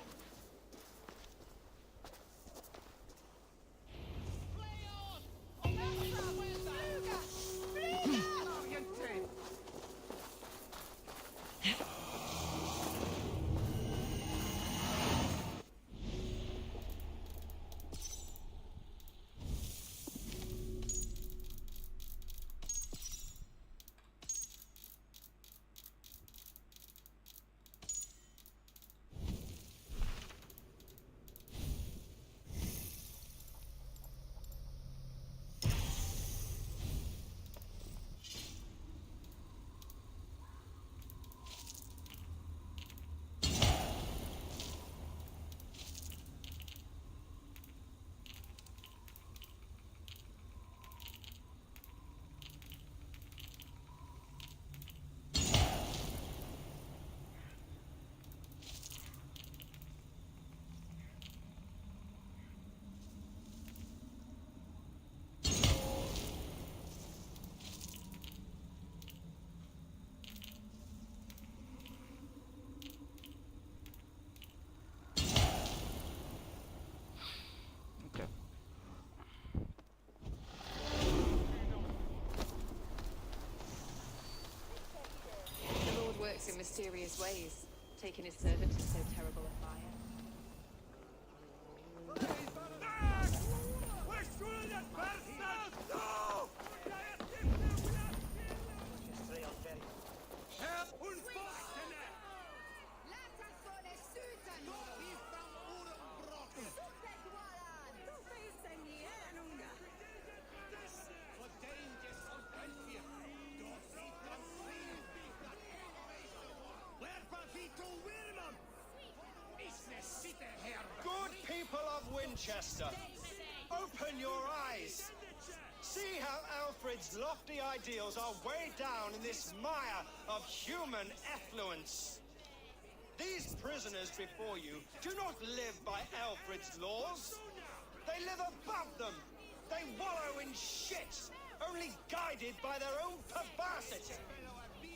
Works in mysterious ways, taking his servant to so terrible a fire. Good people of Winchester, open your eyes. See how Alfred's lofty ideals are weighed down in this mire of human effluence. These prisoners before you do not live by Alfred's laws. They live above them. They wallow in shit, only guided by their own perversity.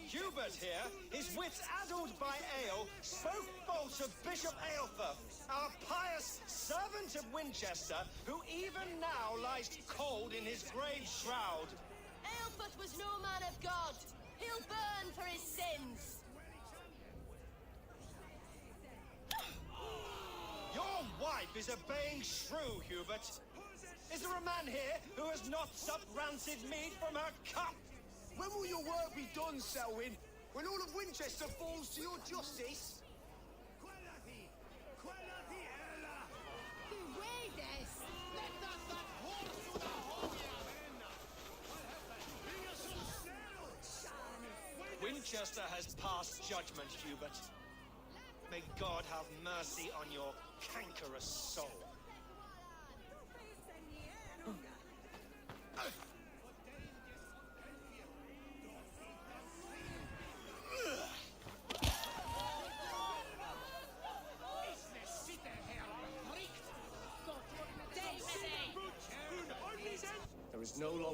Hubert here, his wits addled by ale, spoke false of Bishop Aelfirth, our pious servant of Winchester, who even now lies cold in his grave shroud. Aelfirth was no man of God. He'll burn for his sins. Your wife is obeying shrew, Hubert. Is there a man here who has not supped rancid mead from her cup? When will your work be done, Selwyn? When all of Winchester falls to your justice? Winchester has passed judgment, Hubert. May God have mercy on your cankerous soul.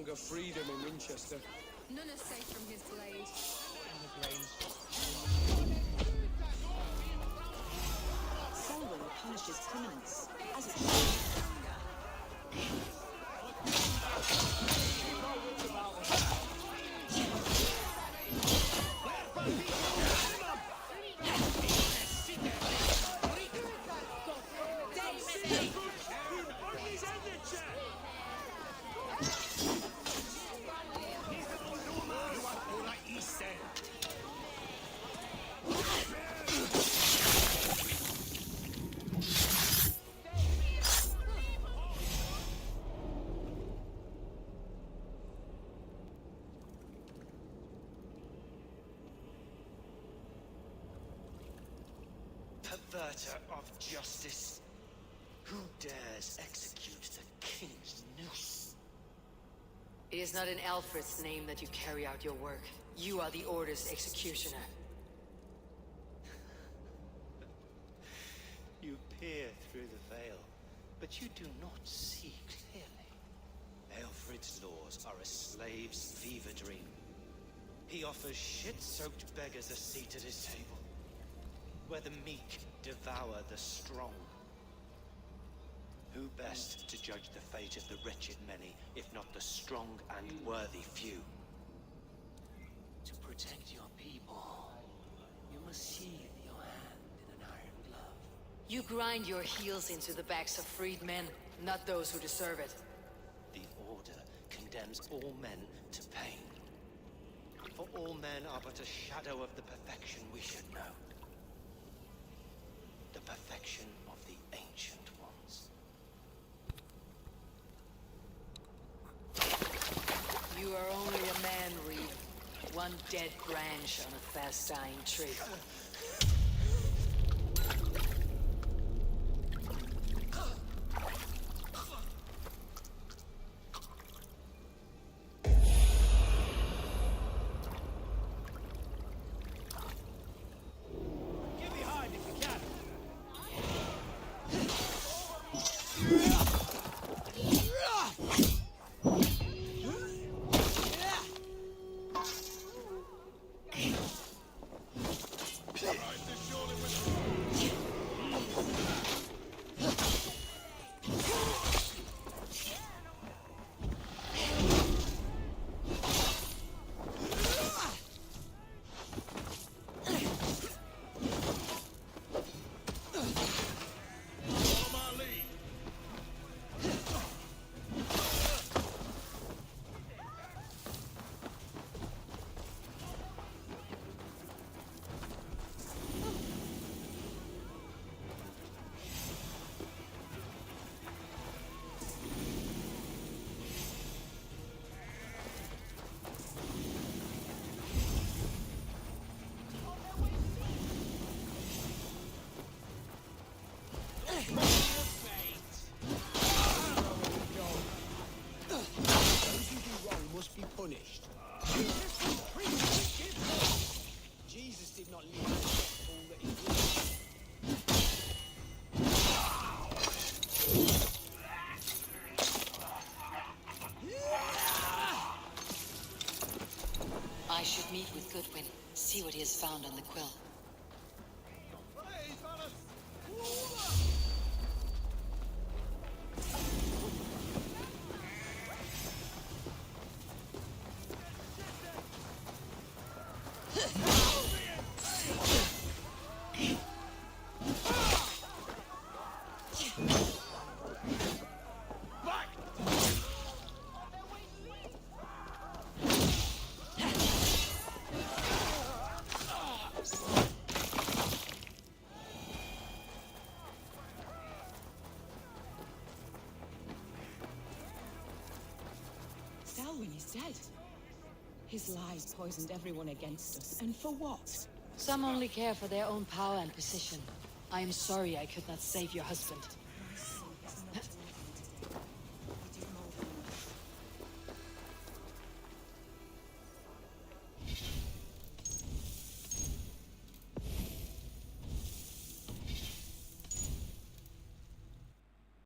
longer freedom in Winchester. None is safe from his blade. Selwyn punishes criminals, as it Perverter of justice. Who dares execute the king's noose? It is not in Alfred's name that you carry out your work. You are the Order's executioner. You peer through the veil, but you do not see clearly. Alfred's laws are a slave's fever dream. He offers shit-soaked beggars a seat at his table, where the meek devour the strong. Who best to judge the fate of the wretched many, if not the strong and worthy few? To protect your people, you must sheathe your hand in an iron glove. You grind your heels into the backs of freed men, not those who deserve it. The Order condemns all men to pain. For all men are but a shadow of the perfection we should know. The perfection of the Ancient Ones. You are only a man, Reed. One dead branch on a fast-dying tree. Get behind if you can. Be punished. Jesus did not leave all that he did. I should meet with Goodwin, see what he has found on the quill. Selwyn is dead. His lies poisoned everyone against us. And for what? Some only care for their own power and position. I am sorry I could not save your husband.